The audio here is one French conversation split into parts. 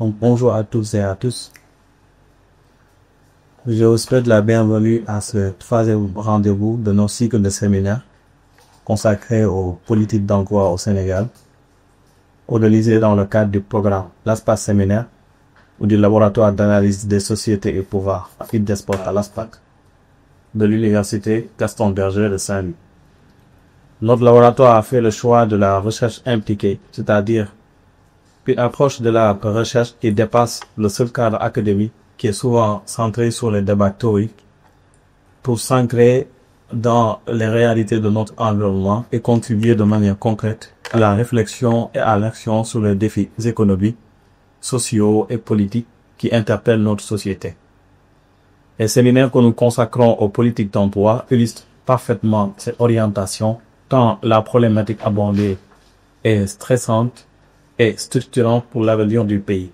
Donc, bonjour à tous et à tous. Je vous souhaite la bienvenue à ce troisième rendez-vous de nos cycles de séminaires consacrés aux politiques d'emploi au Sénégal, organisés dans le cadre du programme l'ASPAC Séminaire ou du laboratoire d'analyse des sociétés et pouvoirs des sports à l'ASPAC de l'université Gaston Berger de Saint-Louis. Notre laboratoire a fait le choix de la recherche impliquée, c'est-à-dire une approche de la recherche qui dépasse le seul cadre académique qui est souvent centré sur les débats théoriques pour s'ancrer dans les réalités de notre environnement et contribuer de manière concrète à la réflexion et à l'action sur les défis économiques, sociaux et politiques qui interpellent notre société. Les séminaires que nous consacrons aux politiques d'emploi illustrent parfaitement cette orientation tant la problématique abordée est stressante et structurante pour l'avenir du pays.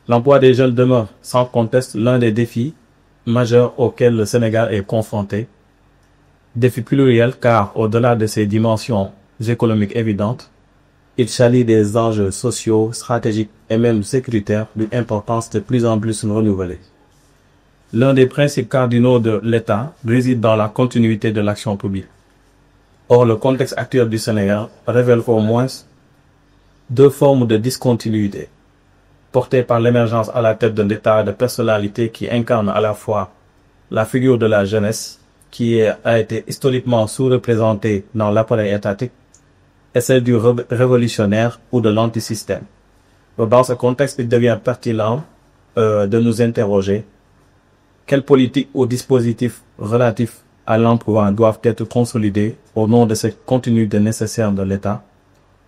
L'emploi des jeunes demeure sans conteste l'un des défis majeurs auxquels le Sénégal est confronté. Défi pluriel car au-delà de ses dimensions économiques évidentes, il charrie des enjeux sociaux, stratégiques et même sécuritaires d'une importance de plus en plus renouvelée. L'un des principes cardinaux de l'État réside dans la continuité de l'action publique. Or, le contexte actuel du Sénégal révèle au moins deux formes de discontinuité, portées par l'émergence à la tête d'un État de personnalité qui incarne à la fois la figure de la jeunesse, qui a été historiquement sous-représentée dans l'appareil étatique, et celle du révolutionnaire ou de l'antisystème. Dans ce contexte, il devient pertinent de nous interroger quelles politiques ou dispositifs relatifs à l'emploi doivent être consolidés au nom de cette continuité nécessaire de l'État,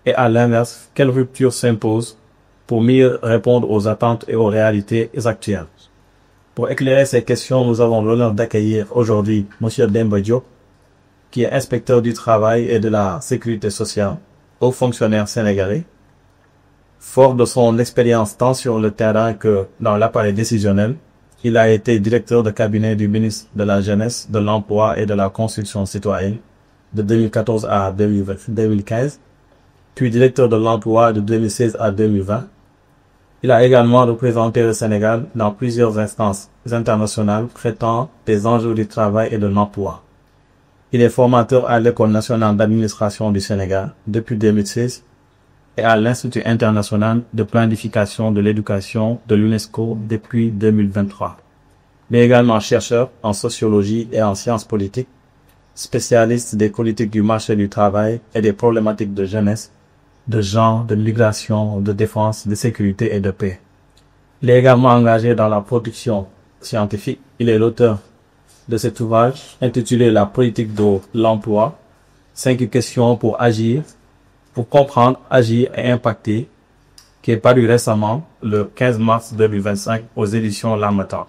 et à l'inverse, quelle rupture s'impose pour mieux répondre aux attentes et aux réalités actuelles. Pour éclairer ces questions, nous avons l'honneur d'accueillir aujourd'hui M. Demba Diop, qui est inspecteur du travail et de la sécurité sociale, haut fonctionnaire sénégalais. Fort de son expérience tant sur le terrain que dans l'appareil décisionnel, il a été directeur de cabinet du ministre de la Jeunesse, de l'Emploi et de la Construction citoyenne de 2014 à 2015, puis directeur de l'Emploi de 2016 à 2020. Il a également représenté le Sénégal dans plusieurs instances internationales traitant des enjeux du travail et de l'emploi. Il est formateur à l'École nationale d'administration du Sénégal depuis 2016 et à l'Institut international de planification de l'éducation de l'UNESCO depuis 2023. Il est également chercheur en sociologie et en sciences politiques, spécialiste des politiques du marché du travail et des problématiques de jeunesse, de genre, de migration, de défense, de sécurité et de paix. Il est également engagé dans la production scientifique. Il est l'auteur de cet ouvrage intitulé La politique de l'emploi, 5 questions pour agir, pour comprendre, agir et impacter, qui est paru récemment le 15 mars 2025 aux éditions L'Harmattan.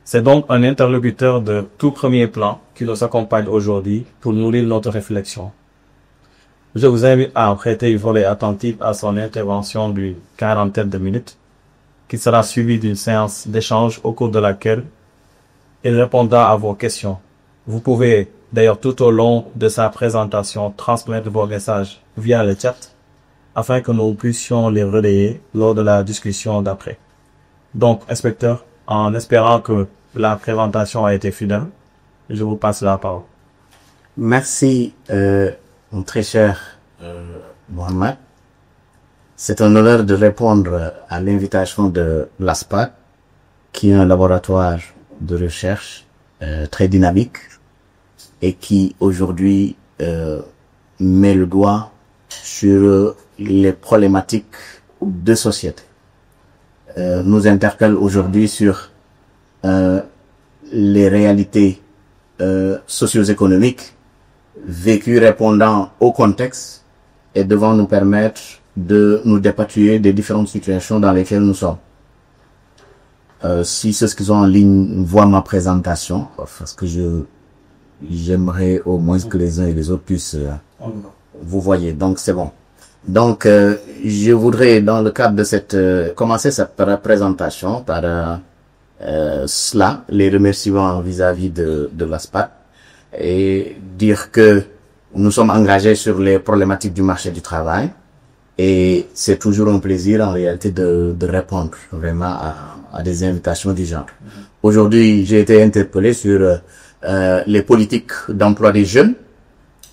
C'est donc un interlocuteur de tout premier plan qui nous accompagne aujourd'hui pour nourrir notre réflexion. Je vous invite à prêter une oreille attentive à son intervention d'une quarantaine de minutes, qui sera suivie d'une séance d'échange au cours de laquelle il répondra à vos questions. Vous pouvez d'ailleurs tout au long de sa présentation transmettre vos messages via le chat afin que nous puissions les relayer lors de la discussion d'après. Donc, inspecteur, en espérant que la présentation a été fidèle, je vous passe la parole. Merci, mon très cher Mohamed. C'est un honneur de répondre à l'invitation de l'ASPAC, qui est un laboratoire de recherche très dynamique et qui aujourd'hui met le doigt sur les problématiques de société. Nous interpelle aujourd'hui sur les réalités socio-économiques vécues répondant au contexte et devant nous permettre de nous dépatouiller des différentes situations dans lesquelles nous sommes. Si ceux qui sont en ligne voient ma présentation, parce que j'aimerais au moins que les uns et les autres puissent vous voyez, donc c'est bon. Donc je voudrais dans le cadre de cette commencer cette présentation par cela, les remerciements vis-à-vis de l'ASPAC et dire que nous sommes engagés sur les problématiques du marché du travail Et c'est toujours un plaisir en réalité de répondre vraiment à des invitations du genre. Aujourd'hui, j'ai été interpellé sur les politiques d'emploi des jeunes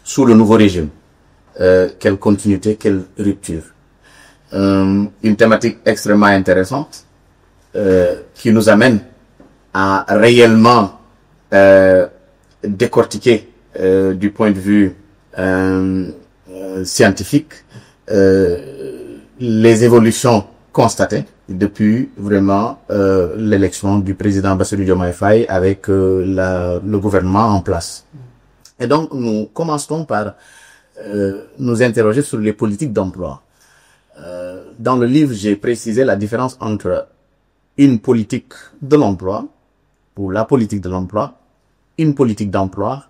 sous le nouveau régime. Quelle continuité, quelle rupture. Une thématique extrêmement intéressante qui nous amène à réellement décortiquer du point de vue scientifique les évolutions constatées depuis vraiment l'élection du président Bassirou Diomaye Faye avec le gouvernement en place. Et donc nous commencerons par nous interroger sur les politiques d'emploi. Dans le livre, j'ai précisé la différence entre une politique de l'emploi, ou la politique de l'emploi, une politique d'emploi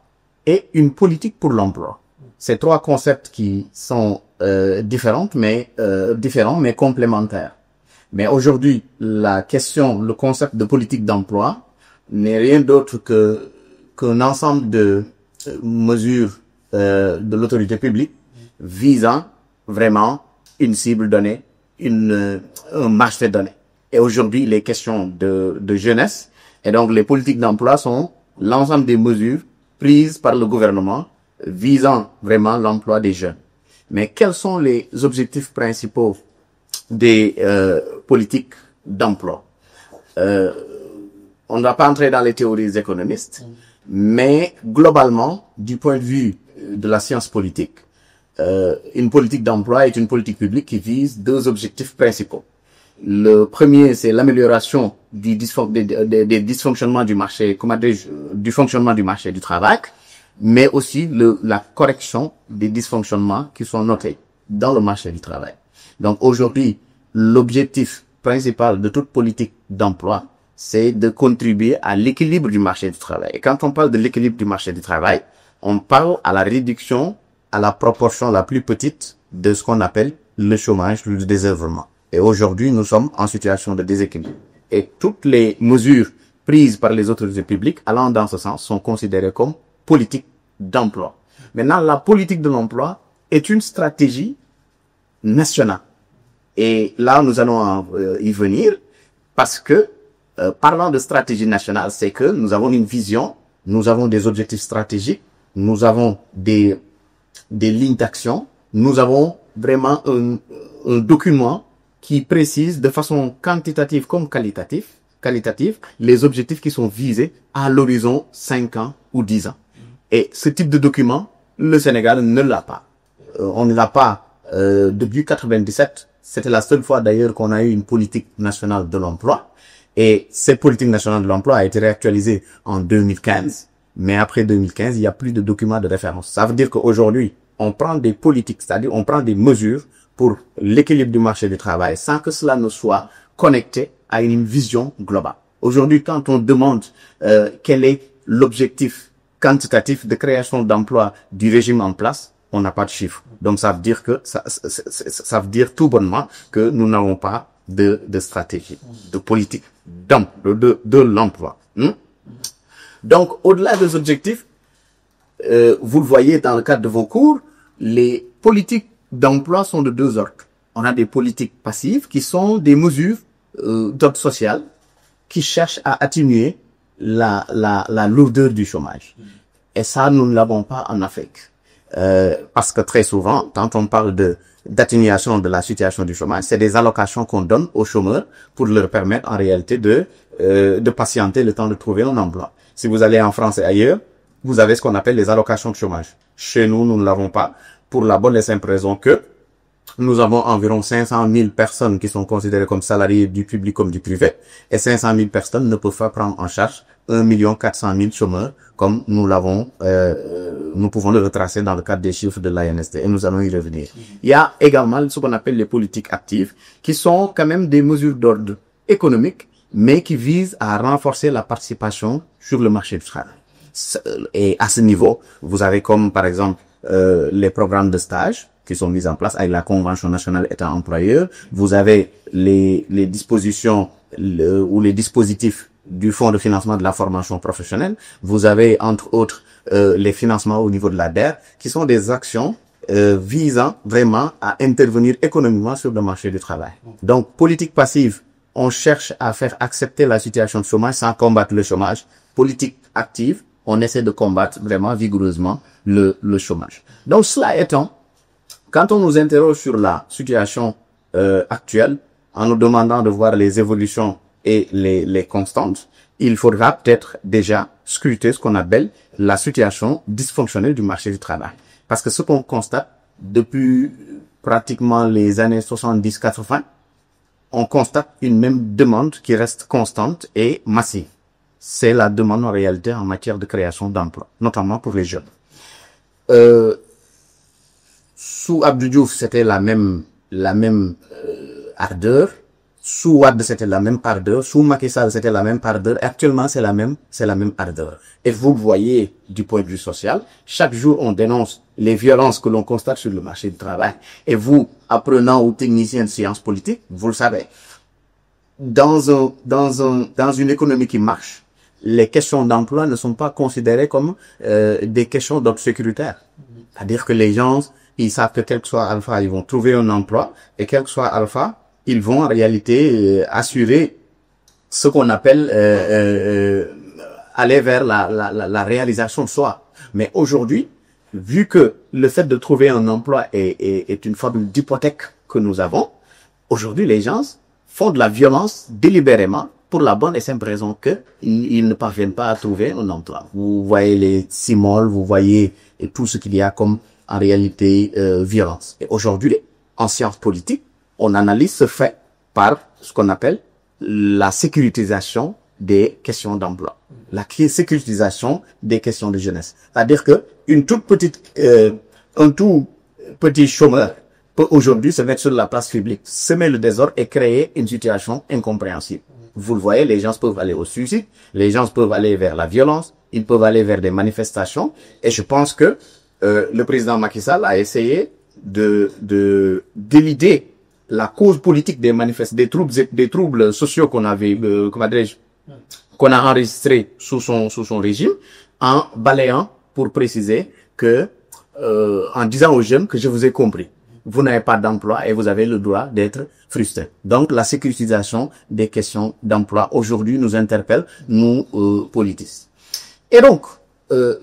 et une politique pour l'emploi. Ces trois concepts qui sont différents mais complémentaires. Mais aujourd'hui, le concept de politique d'emploi n'est rien d'autre qu'un ensemble de mesures de l'autorité publique visant vraiment une cible donnée, un marché donné. Et aujourd'hui, les questions de jeunesse et donc les politiques d'emploi sont l'ensemble des mesures prises par le gouvernement visant vraiment l'emploi des jeunes. Mais quels sont les objectifs principaux des politiques d'emploi? On ne va pas entrer dans les théories économistes, mais globalement, du point de vue de la science politique, une politique d'emploi est une politique publique qui vise deux objectifs principaux. Le premier, c'est l'amélioration des dysfonctionnements du marché, du fonctionnement du marché du travail, mais aussi la correction des dysfonctionnements qui sont notés dans le marché du travail. Donc aujourd'hui, l'objectif principal de toute politique d'emploi, c'est de contribuer à l'équilibre du marché du travail. Et quand on parle de l'équilibre du marché du travail, on parle à la réduction à la proportion la plus petite de ce qu'on appelle le chômage, le désœuvrement. Et aujourd'hui, nous sommes en situation de déséquilibre. Et toutes les mesures prises par les autorités publiques allant dans ce sens sont considérées comme politique d'emploi. Maintenant, la politique de l'emploi est une stratégie nationale. Et là, nous allons y venir parce que, parlant de stratégie nationale, c'est que nous avons une vision, nous avons des objectifs stratégiques, nous avons des lignes d'action, nous avons vraiment un document qui précise de façon quantitative comme qualitative les objectifs qui sont visés à l'horizon 5 ans ou 10 ans. Et ce type de document, le Sénégal ne l'a pas. On ne l'a pas depuis 97. C'était la seule fois d'ailleurs qu'on a eu une politique nationale de l'emploi. Et cette politique nationale de l'emploi a été réactualisée en 2015. Mais après 2015, il n'y a plus de documents de référence. Ça veut dire qu'aujourd'hui, on prend des politiques, c'est-à-dire on prend des mesures pour l'équilibre du marché du travail sans que cela ne soit connecté à une vision globale. Aujourd'hui, quand on demande quel est l'objectif quantitatif de création d'emplois du régime en place, on n'a pas de chiffre. Donc ça veut dire que ça veut dire tout bonnement que nous n'avons pas de stratégie, de politique de l'emploi. Donc au-delà des objectifs, vous le voyez dans le cadre de vos cours, les politiques d'emploi sont de deux ordres. On a des politiques passives qui sont des mesures d'ordre social qui cherchent à atténuer la lourdeur du chômage. Et ça, nous ne l'avons pas en Afrique. Parce que très souvent, quand on parle d'atténuation de la situation du chômage, c'est des allocations qu'on donne aux chômeurs pour leur permettre en réalité de patienter le temps de trouver un emploi. Si vous allez en France et ailleurs, vous avez ce qu'on appelle les allocations de chômage. Chez nous, nous ne l'avons pas pour la bonne et simple raison que nous avons environ 500 000 personnes qui sont considérées comme salariés du public comme du privé et 500 000 personnes ne peuvent pas prendre en charge 1 400 000 chômeurs comme nous pouvons le retracer dans le cadre des chiffres de l'ANSD et nous allons y revenir. Il y a également ce qu'on appelle les politiques actives qui sont quand même des mesures d'ordre économique mais qui visent à renforcer la participation sur le marché du travail. Et à ce niveau, vous avez comme par exemple les programmes de stage qui sont mis en place avec la Convention nationale État employeur. Vous avez les dispositions ou les dispositifs du Fonds de financement de la formation professionnelle. Vous avez entre autres les financements au niveau de la DER qui sont des actions visant vraiment à intervenir économiquement sur le marché du travail. Donc, politique passive, on cherche à faire accepter la situation de chômage sans combattre le chômage. Politique active, on essaie de combattre vraiment vigoureusement le chômage. Donc, cela étant, quand on nous interroge sur la situation actuelle, en nous demandant de voir les évolutions et les constantes, il faudra peut-être déjà scruter ce qu'on appelle la situation dysfonctionnelle du marché du travail. Parce que ce qu'on constate depuis pratiquement les années 70-80, on constate une même demande qui reste constante et massive. C'est la demande en réalité en matière de création d'emplois, notamment pour les jeunes. Sous Abdou Diouf, c'était la même ardeur. Sous Wade, c'était la même ardeur. Sous Macky Sall, c'était la même ardeur. Actuellement, c'est la même ardeur. Et vous le voyez du point de vue social. Chaque jour, on dénonce les violences que l'on constate sur le marché du travail. Et vous, apprenant aux techniciens de sciences politiques, vous le savez. Dans une économie qui marche, les questions d'emploi ne sont pas considérées comme des questions d'ordre sécuritaire. C'est-à-dire que les gens, ils savent que quel que soit alpha, ils vont trouver un emploi, et quel que soit alpha, ils vont en réalité assurer ce qu'on appelle aller vers la réalisation de soi. Mais aujourd'hui, vu que le fait de trouver un emploi est une forme d'hypothèque que nous avons, aujourd'hui les gens font de la violence délibérément pour la bonne et simple raison que ils ne parviennent pas à trouver un emploi. Vous voyez les CIMOL, vous voyez tout ce qu'il y a comme en réalité violence. Et aujourd'hui, en sciences politiques, on analyse ce fait par ce qu'on appelle la sécurisation des questions d'emploi, la sécurisation des questions de jeunesse. C'est-à-dire que un tout petit chômeur peut aujourd'hui se mettre sur la place publique, semer le désordre et créer une situation incompréhensible. Vous le voyez, les gens peuvent aller au suicide, les gens peuvent aller vers la violence, ils peuvent aller vers des manifestations. Et je pense que le président Macky Sall a essayé d'éluder la cause politique des troubles sociaux qu'on avait, qu'on a enregistrés sous son régime, en balayant pour préciser que, en disant aux jeunes que je vous ai compris. Vous n'avez pas d'emploi et vous avez le droit d'être frustré. Donc, la sécurisation des questions d'emploi aujourd'hui nous interpelle, nous, politistes. Et donc,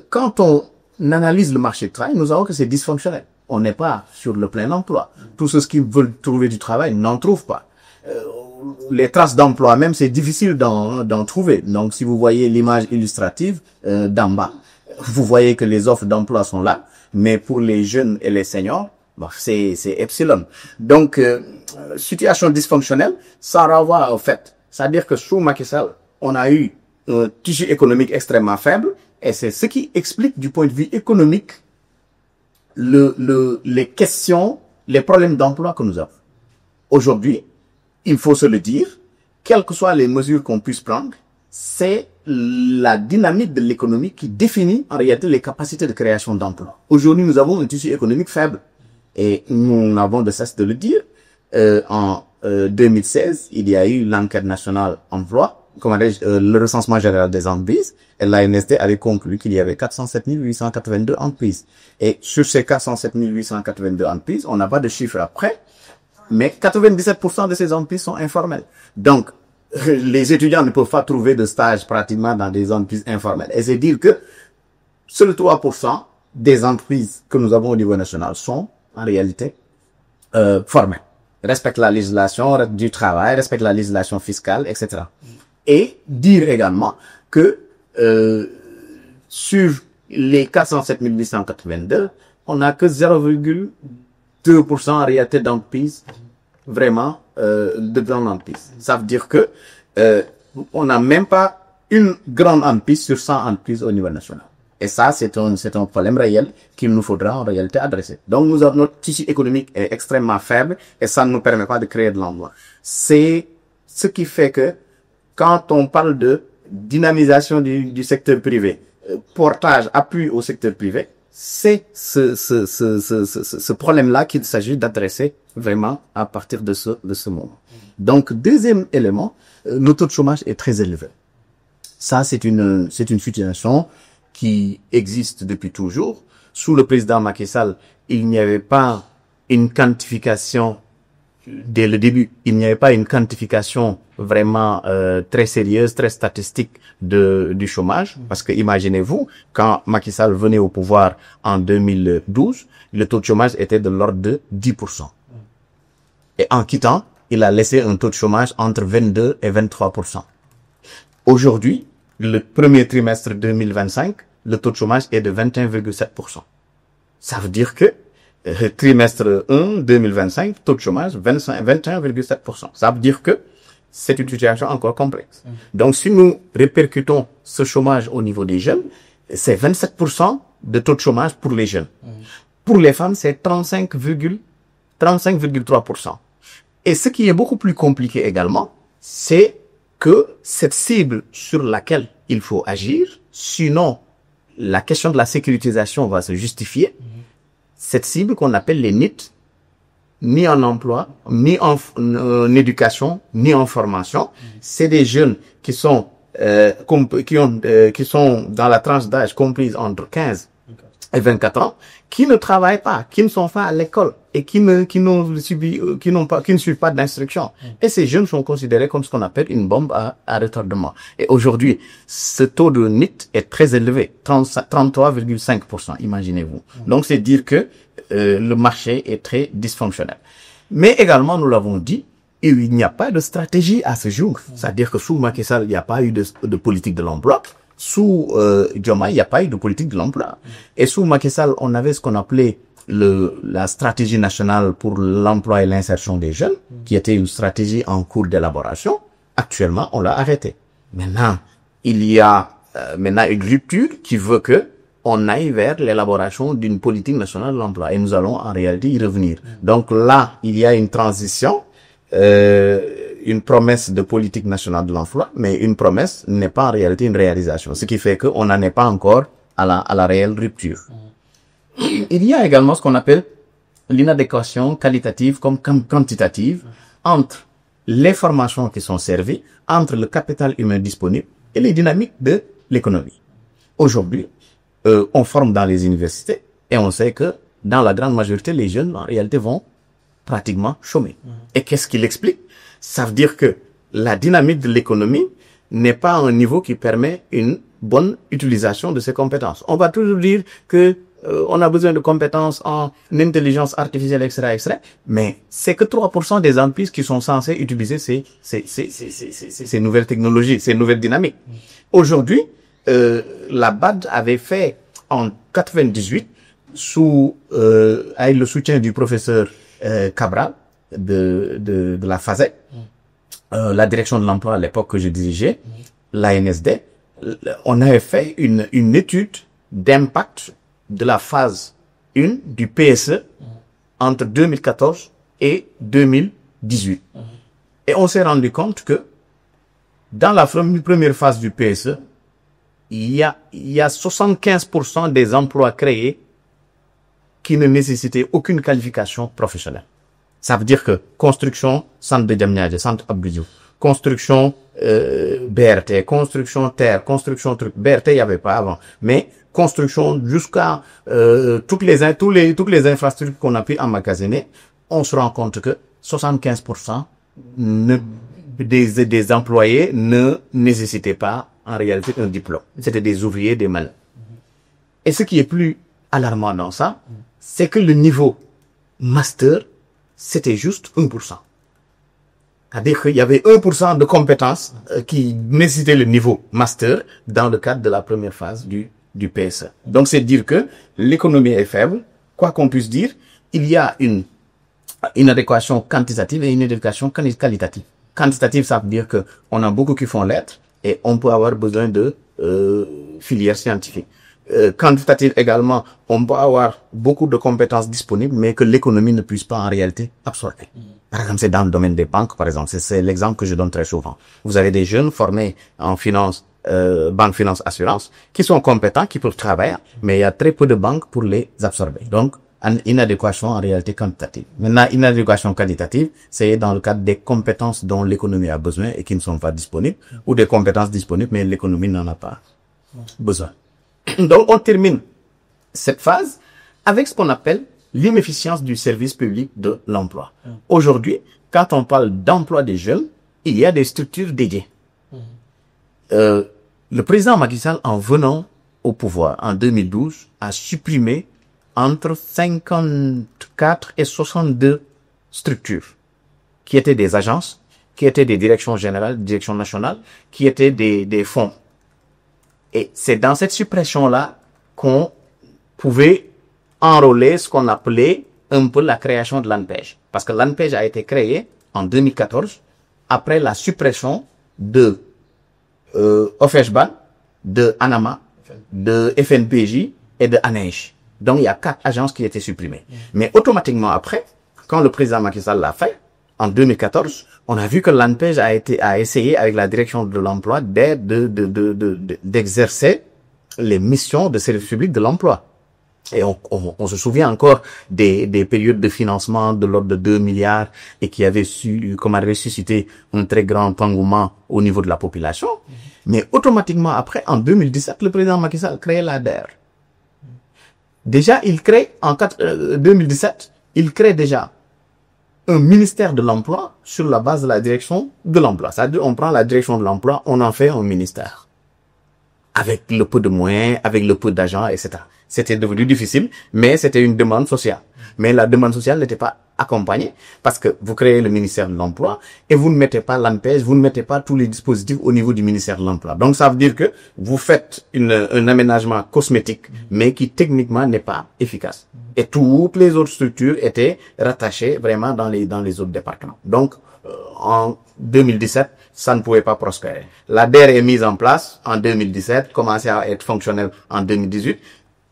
quand on analyse le marché du travail, nous avons que c'est dysfonctionnel. On n'est pas sur le plein emploi. Tous ceux qui veulent trouver du travail n'en trouvent pas. Les traces d'emploi même, c'est difficile d'en trouver. Donc, si vous voyez l'image illustrative d'en bas, vous voyez que les offres d'emploi sont là, mais pour les jeunes et les seniors, bon, c'est epsilon. Donc, situation dysfonctionnelle, ça renvoie au fait. C'est-à-dire que sous Macky Sall, on a eu un tissu économique extrêmement faible, et c'est ce qui explique du point de vue économique les questions, les problèmes d'emploi que nous avons. Aujourd'hui, il faut se le dire, quelles que soient les mesures qu'on puisse prendre, c'est la dynamique de l'économie qui définit en réalité les capacités de création d'emplois. Aujourd'hui, nous avons un tissu économique faible. Et nous n'avons de cesse de le dire. En 2016, il y a eu l'enquête nationale emploi, le recensement général des entreprises, et l'ANSD avait conclu qu'il y avait 407 882 entreprises. Et sur ces 407 882 entreprises, on n'a pas de chiffre après, mais 97% de ces entreprises sont informelles. Donc, les étudiants ne peuvent pas trouver de stage pratiquement dans des entreprises informelles. Et c'est dire que seuls 3% des entreprises que nous avons au niveau national sont en réalité formelles. Respectent la législation du travail, respectent la législation fiscale, etc. Et dire également que sur les 407 882, on n'a que 0,2% en réalité d'entreprises vraiment de grandes entreprises. Ça veut dire que on n'a même pas une grande entreprise sur 100 entreprises au niveau national. Et ça, c'est un problème réel qu'il nous faudra en réalité adresser. Donc, notre tissu économique est extrêmement faible et ça ne nous permet pas de créer de l'emploi. C'est ce qui fait que quand on parle de dynamisation du secteur privé, portage, appui au secteur privé, c'est ce problème-là qu'il s'agit d'adresser vraiment à partir de ce moment. Donc, deuxième élément, notre taux de chômage est très élevé. Ça, c'est une situation qui existe depuis toujours. Sous le président Macky Sall, il n'y avait pas une quantification dès le début. Il n'y avait pas une quantification vraiment très sérieuse, très statistique du chômage. Parce que imaginez-vous, quand Macky Sall venait au pouvoir en 2012, le taux de chômage était de l'ordre de 10%. Et en quittant, il a laissé un taux de chômage entre 22 et 23%. Aujourd'hui, le premier trimestre 2025, le taux de chômage est de 21,7%. Ça veut dire que trimestre 1, 2025, taux de chômage 21,7%. Ça veut dire que c'est une situation encore complexe. Donc, si nous répercutons ce chômage au niveau des jeunes, c'est 27% de taux de chômage pour les jeunes. Pour les femmes, c'est 35,3%. Et ce qui est beaucoup plus compliqué également, c'est que cette cible sur laquelle il faut agir, sinon la question de la sécurisation va se justifier, cette cible qu'on appelle les NEET, ni en emploi, ni en éducation, ni en formation, c'est des jeunes qui sont qui sont dans la tranche d'âge comprise entre 15 et 24 ans, qui ne travaillent pas, qui ne sont pas à l'école et qui ne suivent pas d'instruction. Et ces jeunes sont considérés comme ce qu'on appelle une bombe à retardement. Et aujourd'hui, ce taux de NEET est très élevé, 33,5%, imaginez-vous. Donc c'est dire que le marché est très dysfonctionnel. Mais également, nous l'avons dit, il n'y a pas de stratégie à ce jour. C'est-à-dire que sous Macky Sall, il n'y a pas eu de politique de l'emploi. Sous Diomaye, il n'y a pas eu de politique de l'emploi. Et sous Macky Sall, on avait ce qu'on appelait la stratégie nationale pour l'emploi et l'insertion des jeunes, qui était une stratégie en cours d'élaboration. Actuellement, on l'a arrêtée. Maintenant, il y a maintenant une rupture qui veut que on aille vers l'élaboration d'une politique nationale de l'emploi. Et nous allons en réalité y revenir. Donc là, il y a une transition, une promesse de politique nationale de l'emploi, mais une promesse n'est pas en réalité une réalisation. Ce qui fait qu'on n'en est pas encore à la réelle rupture. Il y a également ce qu'on appelle l'inadéquation qualitative comme quantitative entre les formations qui sont servies, entre le capital humain disponible et les dynamiques de l'économie. Aujourd'hui, on forme dans les universités et on sait que dans la grande majorité, les jeunes en réalité vont pratiquement chômer. Et qu'est-ce qui l'explique? Ça veut dire que la dynamique de l'économie n'est pas à un niveau qui permet une bonne utilisation de ces compétences. On va toujours dire que on a besoin de compétences en intelligence artificielle, etc., etc. Mais c'est que 3% des entreprises qui sont censées utiliser ces nouvelles technologies, ces nouvelles dynamiques. Aujourd'hui, la BAD avait fait en 98 avec le soutien du professeur Cabral de la FASEC, la direction de l'emploi à l'époque que je dirigeais, l'ANSD, on avait fait une étude d'impact de la phase 1 du PSE entre 2014 et 2018. Et on s'est rendu compte que dans la première phase du PSE, il y a 75% des emplois créés qui ne nécessitaient aucune qualification professionnelle. Ça veut dire que construction, centre de Diamniadio, centre Abdou Diouf, construction BRT, construction terre, construction truc. BRT, il n'y avait pas avant. Mais construction jusqu'à toutes les infrastructures qu'on a pu emmagasiner, on se rend compte que 75% des employés ne nécessitaient pas en réalité un diplôme. C'était des ouvriers, des malins. Et ce qui est plus alarmant dans ça, c'est que le niveau master, c'était juste 1%. C'est-à-dire qu'il y avait 1% de compétences qui nécessitaient le niveau master dans le cadre de la première phase du PSE. Donc c'est dire que l'économie est faible, quoi qu'on puisse dire, il y a une adéquation quantitative et une adéquation qualitative. Quantitative, ça veut dire que on a beaucoup qui font lettres et on peut avoir besoin de filières scientifiques. Quantitative également, on peut avoir beaucoup de compétences disponibles, mais que l'économie ne puisse pas en réalité absorber. Par exemple, c'est dans le domaine des banques, par exemple. C'est l'exemple que je donne très souvent. Vous avez des jeunes formés en finance, banque, finance, assurance, qui sont compétents, qui peuvent travailler, mais il y a très peu de banques pour les absorber. Donc, une inadéquation en réalité quantitative. Maintenant, une inadéquation qualitative, c'est dans le cadre des compétences dont l'économie a besoin et qui ne sont pas disponibles, ou des compétences disponibles, mais l'économie n'en a pas besoin. Donc, on termine cette phase avec ce qu'on appelle l'inefficience du service public de l'emploi. Aujourd'hui, quand on parle d'emploi des jeunes, il y a des structures dédiées. Le président Macky Sall, en venant au pouvoir en 2012, a supprimé entre 54 et 62 structures qui étaient des agences, qui étaient des directions générales, directions nationales, qui étaient des fonds. Et c'est dans cette suppression-là qu'on pouvait enrôler ce qu'on appelait un peu la création de l'ANPEJ. Parce que l'ANPEJ a été créé en 2014 après la suppression de OFEJBAN, de ANAMA, de FNPJ et de ANEJ. Donc il y a 4 agences qui étaient supprimées. Mais automatiquement après, quand le président Macky Sall l'a fait, en 2014, on a vu que l'ANPEJ a essayé avec la direction de l'emploi d'exercer les missions de service public de l'emploi. Et on se souvient encore des périodes de financement de l'ordre de 2 milliards et qui avaient suscité un très grand engouement au niveau de la population. Mais automatiquement après, en 2017, le président Macky Sall crée la DER. Déjà, il crée, en 2017, il crée déjà un ministère de l'emploi sur la base de la direction de l'emploi. C'est-à-dire, on prend la direction de l'emploi, on en fait un ministère. Avec le peu de moyens, avec le peu d'agents, etc. C'était devenu difficile, mais c'était une demande sociale. Mais la demande sociale n'était pas accompagnée parce que vous créez le ministère de l'Emploi et vous ne mettez pas l'ANPEJ, vous ne mettez pas tous les dispositifs au niveau du ministère de l'Emploi. Donc ça veut dire que vous faites un aménagement cosmétique, mais qui techniquement n'est pas efficace. Et toutes les autres structures étaient rattachées vraiment dans les autres départements. Donc en 2017, ça ne pouvait pas prospérer. La DER est mise en place en 2017, commençait à être fonctionnelle en 2018,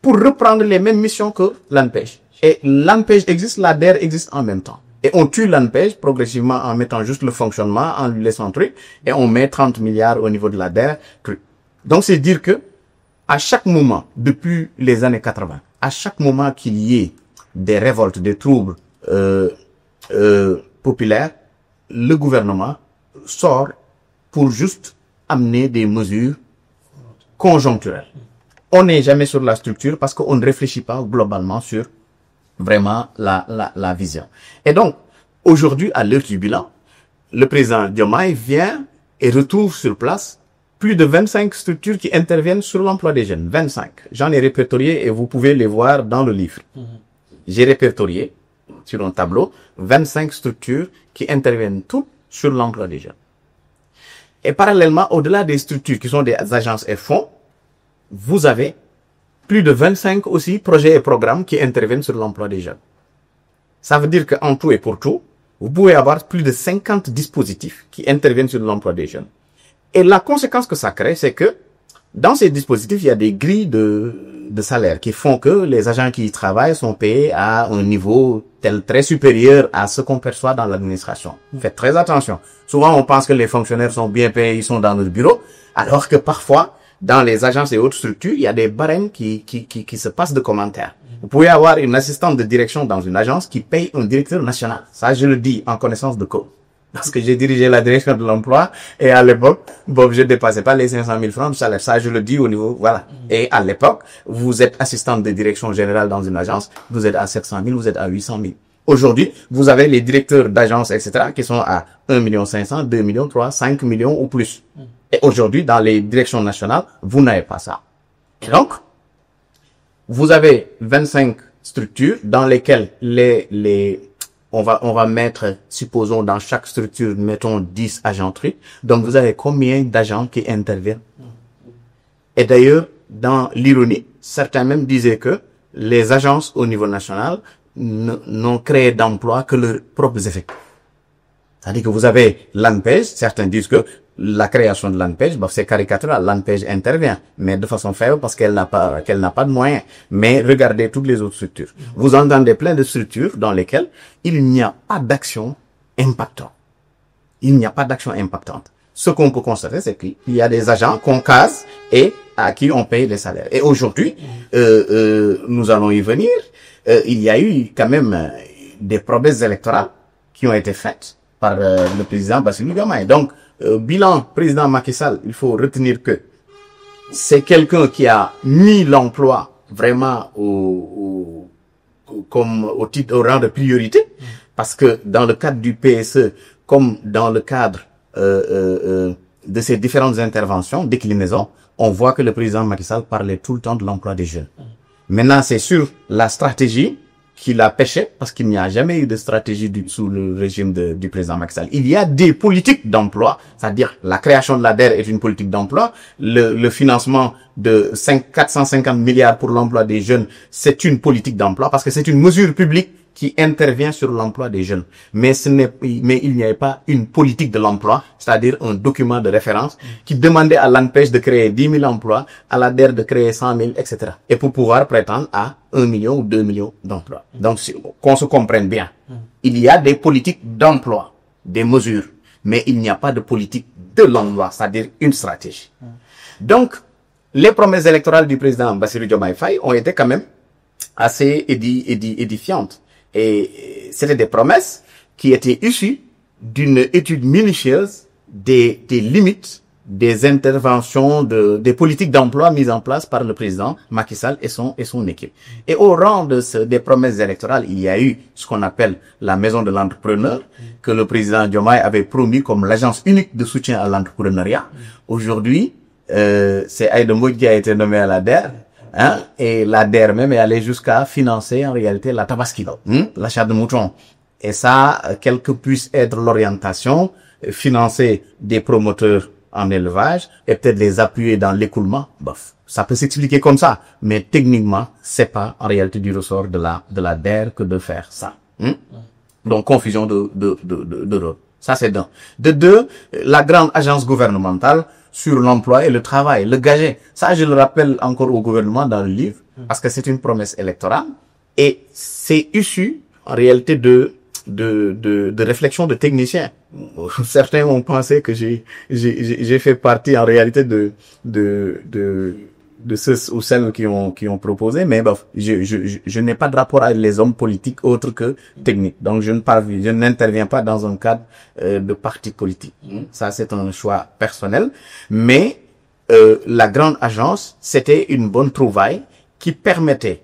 pour reprendre les mêmes missions que l'ANPEJ. Et l'ANPEJ existe, la DER existe en même temps. Et on tue l'ANPEJ progressivement en mettant juste le fonctionnement, en lui laissant truc, et on met 30 milliards au niveau de la DER. Donc c'est dire que, à chaque moment, depuis les années 80, à chaque moment qu'il y ait des révoltes, des troubles populaires, le gouvernement sort pour juste amener des mesures conjoncturelles. On n'est jamais sur la structure parce qu'on ne réfléchit pas globalement sur vraiment la vision. Et donc, aujourd'hui, à l'heure du bilan, le président Diomaye vient et retrouve sur place plus de 25 structures qui interviennent sur l'emploi des jeunes. 25. J'en ai répertorié et vous pouvez les voir dans le livre. J'ai répertorié sur un tableau 25 structures qui interviennent toutes sur l'emploi des jeunes. Et parallèlement, au-delà des structures qui sont des agences et fonds, vous avez plus de 25 aussi projets et programmes qui interviennent sur l'emploi des jeunes. Ça veut dire qu'en tout et pour tout, vous pouvez avoir plus de 50 dispositifs qui interviennent sur l'emploi des jeunes. Et la conséquence que ça crée, c'est que dans ces dispositifs, il y a des grilles de salaire qui font que les agents qui y travaillent sont payés à un niveau très supérieur à ce qu'on perçoit dans l'administration. Faites très attention. Souvent, on pense que les fonctionnaires sont bien payés, ils sont dans leur bureau, alors que parfois, dans les agences et autres structures, il y a des barèmes qui se passent de commentaires. Vous pouvez avoir une assistante de direction dans une agence qui paye un directeur national. Ça, je le dis en connaissance de cause. Parce que j'ai dirigé la direction de l'emploi et à l'époque, je dépassais pas les 500 000 francs de salaire. Ça, je le dis au niveau, voilà. Et à l'époque, vous êtes assistante de direction générale dans une agence, vous êtes à 700 000, vous êtes à 800 000. Aujourd'hui, vous avez les directeurs d'agence, etc., qui sont à 1 500 000, 2 millions, 3, 5 millions ou plus. Et aujourd'hui, dans les directions nationales, vous n'avez pas ça. Et donc, vous avez 25 structures dans lesquelles on va mettre, supposons, dans chaque structure, mettons 10 agents trucs. Donc, vous avez combien d'agents qui interviennent? Et d'ailleurs, dans l'ironie, certains même disaient que les agences au niveau national n'ont créé d'emplois que leurs propres effectifs. C'est-à-dire que vous avez l'ANPEJ, certains disent que la création de l'ANPEJ, c'est caricatural, l'ANPEJ intervient, mais de façon faible parce qu'elle n'a pas de moyens. Mais regardez toutes les autres structures. Vous entendez plein de structures dans lesquelles il n'y a pas d'action impactante. Il n'y a pas d'action impactante. Ce qu'on peut constater, c'est qu'il y a des agents qu'on casse et à qui on paye les salaires. Et aujourd'hui, nous allons y venir, il y a eu quand même des promesses électorales qui ont été faites par le président Bassirou Diomaye. Donc, bilan président Macky Sall, il faut retenir que c'est quelqu'un qui a mis l'emploi vraiment comme au rang de priorité, parce que dans le cadre du PSE, comme dans le cadre de ces différentes interventions, déclinaisons, on voit que le président Macky Sall parlait tout le temps de l'emploi des jeunes. Maintenant, c'est sur la stratégie qu'il a pêché, parce qu'il n'y a jamais eu de stratégie sous le régime du président Macky Sall. Il y a des politiques d'emploi, c'est-à-dire la création de la DER est une politique d'emploi, le financement de 450 milliards pour l'emploi des jeunes, c'est une politique d'emploi, parce que c'est une mesure publique qui intervient sur l'emploi des jeunes. Mais il n'y avait pas une politique de l'emploi, c'est-à-dire un document de référence qui demandait à l'ANPEJ de créer 10 000 emplois, à la DER de créer 100 000, etc. Et pour pouvoir prétendre à 1 million ou 2 millions d'emplois. Donc, qu'on se comprenne bien. Il y a des politiques d'emploi, des mesures, mais il n'y a pas de politique de l'emploi, c'est-à-dire une stratégie. Donc, les promesses électorales du président Bassirou Diomaye Faye ont été quand même assez édifiantes. Et c'était des promesses qui étaient issues d'une étude minutieuse des limites des interventions des politiques d'emploi mises en place par le président Macky Sall et son équipe. Et au rang des promesses électorales, il y a eu ce qu'on appelle la maison de l'entrepreneur, que le président Diomaye avait promis comme l'agence unique de soutien à l'entrepreneuriat. Aujourd'hui, c'est Aïda Mbodj qui a été nommé à la DER. Et la DER même est allée jusqu'à financer en réalité la tabaski, l'achat de moutons. Et ça, quelle que puisse être l'orientation, financer des promoteurs en élevage et peut-être les appuyer dans l'écoulement, bof, ça peut s'expliquer comme ça. Mais techniquement, c'est pas en réalité du ressort de la DER que de faire ça. Donc confusion de rôle. Ça c'est d'un. De deux, la grande agence gouvernementale sur l'emploi et le travail, le GAGE. Ça, je le rappelle encore au gouvernement dans le livre, parce que c'est une promesse électorale et c'est issu, en réalité, de réflexion de techniciens. Certains ont pensé que j'ai fait partie, en réalité, de ceux ou celles qui ont proposé, mais bon, je n'ai pas de rapport avec les hommes politiques autres que techniques. Donc, je n'interviens pas dans un cadre de parti politique. Ça, c'est un choix personnel. Mais la grande agence, c'était une bonne trouvaille qui permettait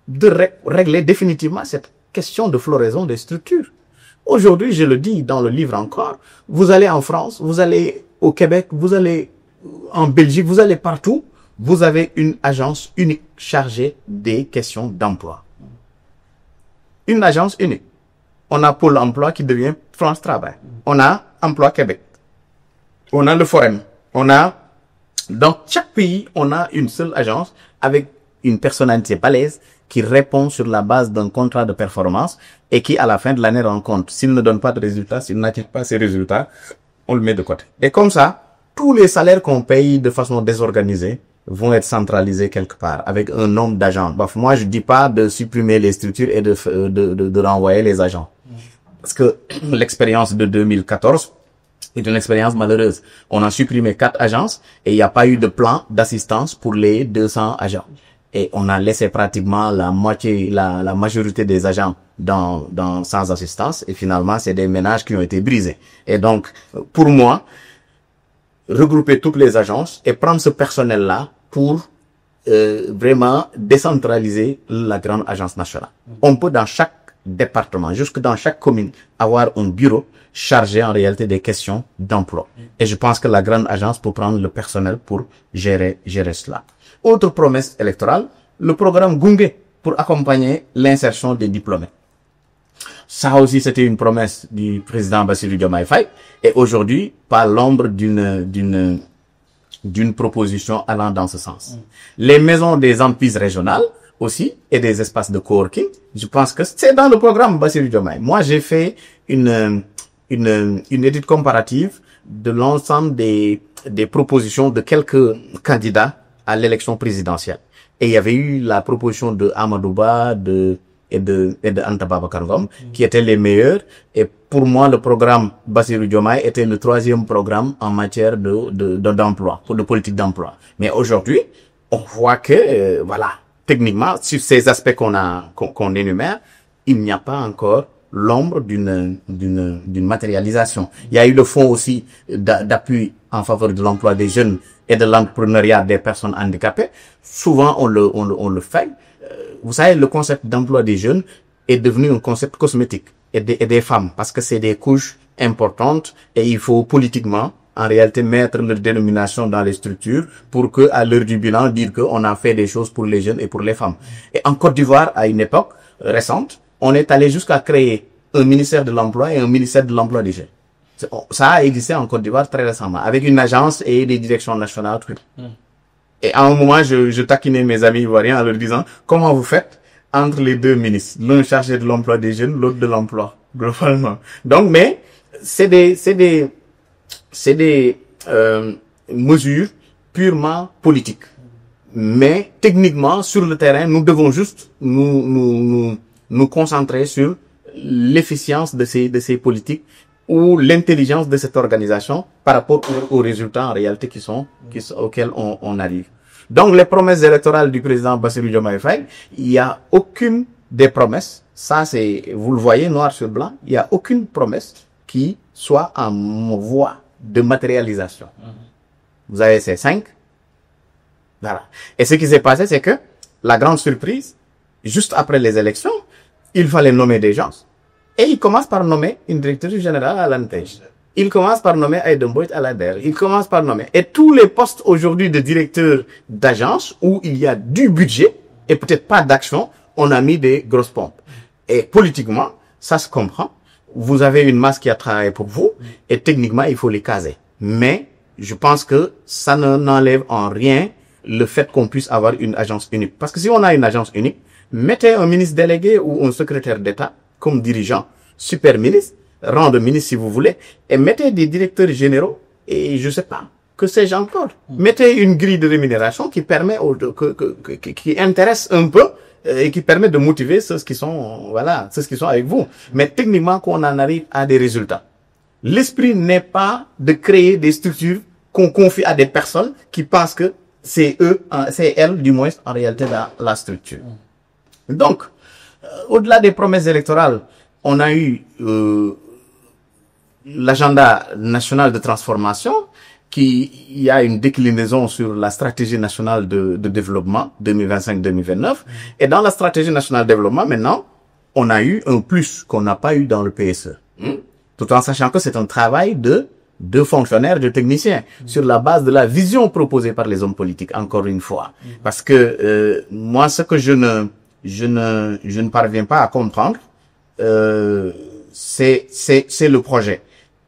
de régler définitivement cette question de floraison des structures. Aujourd'hui, je le dis dans le livre encore, vous allez en France, vous allez au Québec, vous allez en Belgique, vous allez partout, vous avez une agence unique chargée des questions d'emploi. Une agence unique. On a Pôle emploi qui devient France Travail. On a Emploi Québec. On a le Forum. Dans chaque pays, on a une seule agence avec une personnalité balèze qui répond sur la base d'un contrat de performance et qui, à la fin de l'année, rend compte. S'il ne donne pas de résultats, s'il n'attire pas ses résultats, on le met de côté. Et comme ça, tous les salaires qu'on paye de façon désorganisée vont être centralisés quelque part avec un nombre d'agents. Bah, moi, je dis pas de supprimer les structures et de renvoyer les agents. Parce que l'expérience de 2014 est une expérience malheureuse. On a supprimé 4 agences et il n'y a pas eu de plan d'assistance pour les 200 agents. Et on a laissé pratiquement la majorité des agents sans assistance. Et finalement, c'est des ménages qui ont été brisés. Et donc, pour moi, regrouper toutes les agences et prendre ce personnel-là pour vraiment décentraliser la grande agence nationale. On peut dans chaque département, jusque dans chaque commune, avoir un bureau chargé en réalité des questions d'emploi. Et je pense que la grande agence peut prendre le personnel pour gérer cela. Autre promesse électorale, le programme Gunge pour accompagner l'insertion des diplômés. Ça aussi, c'était une promesse du président Bassirou Diomaye Faye. Et aujourd'hui, pas l'ombre d'une proposition allant dans ce sens. Les maisons des entreprises régionales aussi et des espaces de coworking, je pense que c'est dans le programme Bassirou Diomaye. Moi, j'ai fait une étude comparative de l'ensemble des propositions de quelques candidats à l'élection présidentielle. Et il y avait eu la proposition de Amadou Ba, et de Anta Babacar Ngom, qui étaient les meilleurs. Et pour moi, le programme Bassirou Diomaye était le 3e programme en matière d'emploi, de politique d'emploi. Mais aujourd'hui, on voit que, voilà, techniquement, sur ces aspects qu'on énumère, il n'y a pas encore l'ombre d'une matérialisation. Il y a eu le fonds aussi d'appui en faveur de l'emploi des jeunes et de l'entrepreneuriat des personnes handicapées. Souvent, on le fait. Vous savez, le concept d'emploi des jeunes est devenu un concept cosmétique et des femmes, parce que c'est des couches importantes et il faut politiquement, en réalité, mettre leur dénomination dans les structures pour que, à l'heure du bilan, dire qu'on a fait des choses pour les jeunes et pour les femmes. Et en Côte d'Ivoire, à une époque récente, on est allé jusqu'à créer un ministère de l'emploi et un ministère de l'emploi des jeunes. Ça a existé en Côte d'Ivoire très récemment, avec une agence et des directions nationales. Et à un moment, je taquinais mes amis ivoiriens en leur disant, comment vous faites entre les deux ministres, l'un chargé de l'emploi des jeunes, l'autre de l'emploi, globalement. Donc, mais, c'est des mesures purement politiques. Mais, techniquement, sur le terrain, nous devons juste nous concentrer sur l'efficience de ces politiques ou l'intelligence de cette organisation par rapport aux résultats en réalité auxquels on arrive. Donc, les promesses électorales du président Bassirou Diomaye Faye, il n'y a aucune des promesses, ça c'est, vous le voyez noir sur blanc, il n'y a aucune promesse qui soit en voie de matérialisation. Vous avez ces 5. Voilà. Et ce qui s'est passé, c'est que la grande surprise, juste après les élections, il fallait nommer des gens. Et il commence par nommer une directrice générale à l'ANPEJ. Il commence par nommer Aïda Mbodj à la DER. Il commence par nommer. Et tous les postes aujourd'hui de directeur d'agence où il y a du budget et peut-être pas d'action, on a mis des grosses pompes. Et politiquement, ça se comprend. Vous avez une masse qui a travaillé pour vous et techniquement, il faut les caser. Mais je pense que ça n'enlève en rien le fait qu'on puisse avoir une agence unique. Parce que si on a une agence unique, mettez un ministre délégué ou un secrétaire d'État comme dirigeant, super ministre, rang de ministre si vous voulez, et mettez des directeurs généraux et je sais pas, que sais-je encore. Mettez une grille de rémunération qui permet qui intéresse un peu et qui permet de motiver ceux qui sont avec vous. Mais techniquement, qu'on en arrive à des résultats. L'esprit n'est pas de créer des structures qu'on confie à des personnes qui pensent que c'est elles, du moins, en réalité, la structure. Donc, au-delà des promesses électorales, on a eu l'agenda national de transformation, il y a une déclinaison sur la stratégie nationale de développement 2025-2029. Et dans la stratégie nationale de développement, maintenant, on a eu un plus qu'on n'a pas eu dans le PSE. Tout en sachant que c'est un travail de fonctionnaires, de techniciens, sur la base de la vision proposée par les hommes politiques, encore une fois. Parce que moi, ce que je ne parviens pas à comprendre, c'est le projet.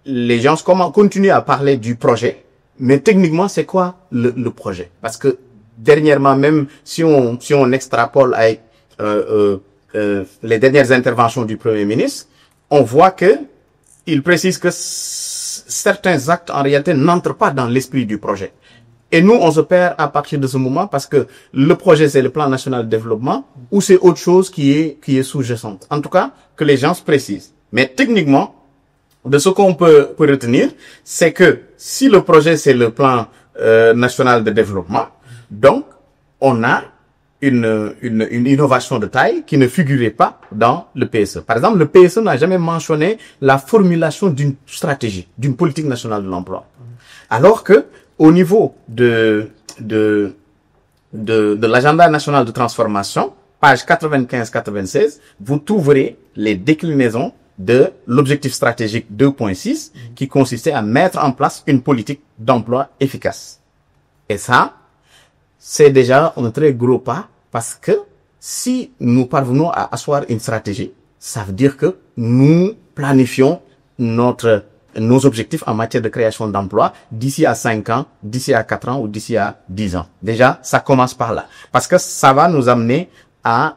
Les gens continuent à parler du projet, mais techniquement, c'est quoi le projet? Parce que dernièrement, même si on extrapole avec les dernières interventions du Premier ministre, on voit que il précise que certains actes en réalité n'entrent pas dans l'esprit du projet. Et nous, on se perd à partir de ce moment parce que le projet, c'est le plan national de développement ou c'est autre chose qui est sous-jacente. En tout cas, que les gens se précisent. Mais techniquement, de ce qu'on peut retenir, c'est que si le projet, c'est le plan national de développement, donc, on a une innovation de taille qui ne figurait pas dans le PSE. Par exemple, le PSE n'a jamais mentionné la formulation d'une stratégie, d'une politique nationale de l'emploi. Alors que, au niveau de l'agenda national de transformation, page 95-96, vous trouverez les déclinaisons de l'objectif stratégique 2.6 qui consistait à mettre en place une politique d'emploi efficace. Et ça, c'est déjà un très gros pas parce que si nous parvenons à asseoir une stratégie, ça veut dire que nous planifions nos objectifs en matière de création d'emplois d'ici à 5 ans, d'ici à 4 ans ou d'ici à 10 ans. Déjà, ça commence par là. Parce que ça va nous amener à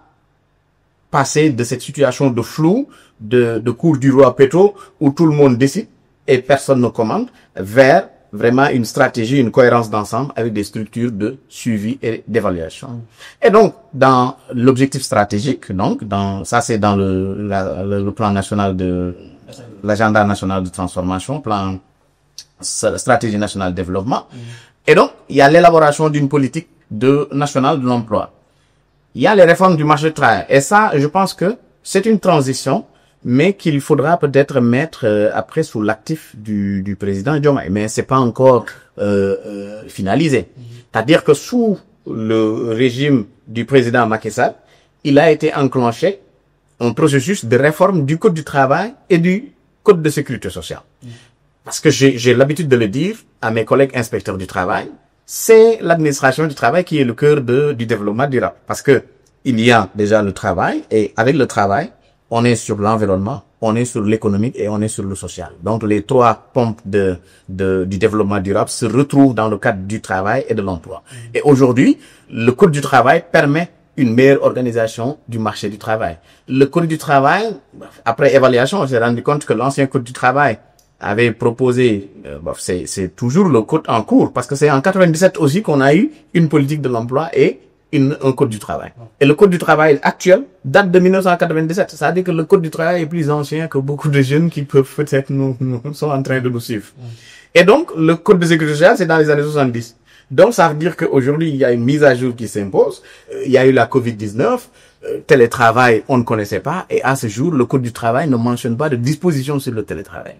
passer de cette situation de flou, de cours du roi Pétro, où tout le monde décide et personne ne commande, vers vraiment une stratégie, une cohérence d'ensemble avec des structures de suivi et d'évaluation. Et donc, dans l'objectif stratégique, ça c'est dans le plan national l'agenda national de transformation, plan stratégie nationale de développement. Et donc, il y a l'élaboration d'une politique nationale de l'emploi. Il y a les réformes du marché du travail. Et ça, je pense que c'est une transition mais qu'il faudra peut-être mettre après sous l'actif du président Diomaye. Mais c'est pas encore finalisé. C'est-à-dire que sous le régime du président Macky Sall, il a été enclenché un processus de réforme du code du travail et du code de sécurité sociale. Parce que j'ai l'habitude de le dire à mes collègues inspecteurs du travail, c'est l'administration du travail qui est le cœur du développement durable. Parce que il y a déjà le travail, et avec le travail, on est sur l'environnement, on est sur l'économique et on est sur le social. Donc les trois pompes du développement durable se retrouvent dans le cadre du travail et de l'emploi. Et aujourd'hui, le code du travail permet une meilleure organisation du marché du travail. Le code du travail, après évaluation, on s'est rendu compte que l'ancien code du travail avait proposé, c'est toujours le code en cours, parce que c'est en 97 aussi qu'on a eu une politique de l'emploi et un code du travail. Et le code du travail actuel date de 1997. C'est-à-dire que le code du travail est plus ancien que beaucoup de jeunes qui peuvent peut-être nous sont en train de nous suivre. Et donc, le code de sécurité sociale, c'est dans les années 70. Donc, ça veut dire qu'aujourd'hui, il y a une mise à jour qui s'impose. Il y a eu la Covid-19, télétravail, on ne connaissait pas. Et à ce jour, le code du travail ne mentionne pas de disposition sur le télétravail.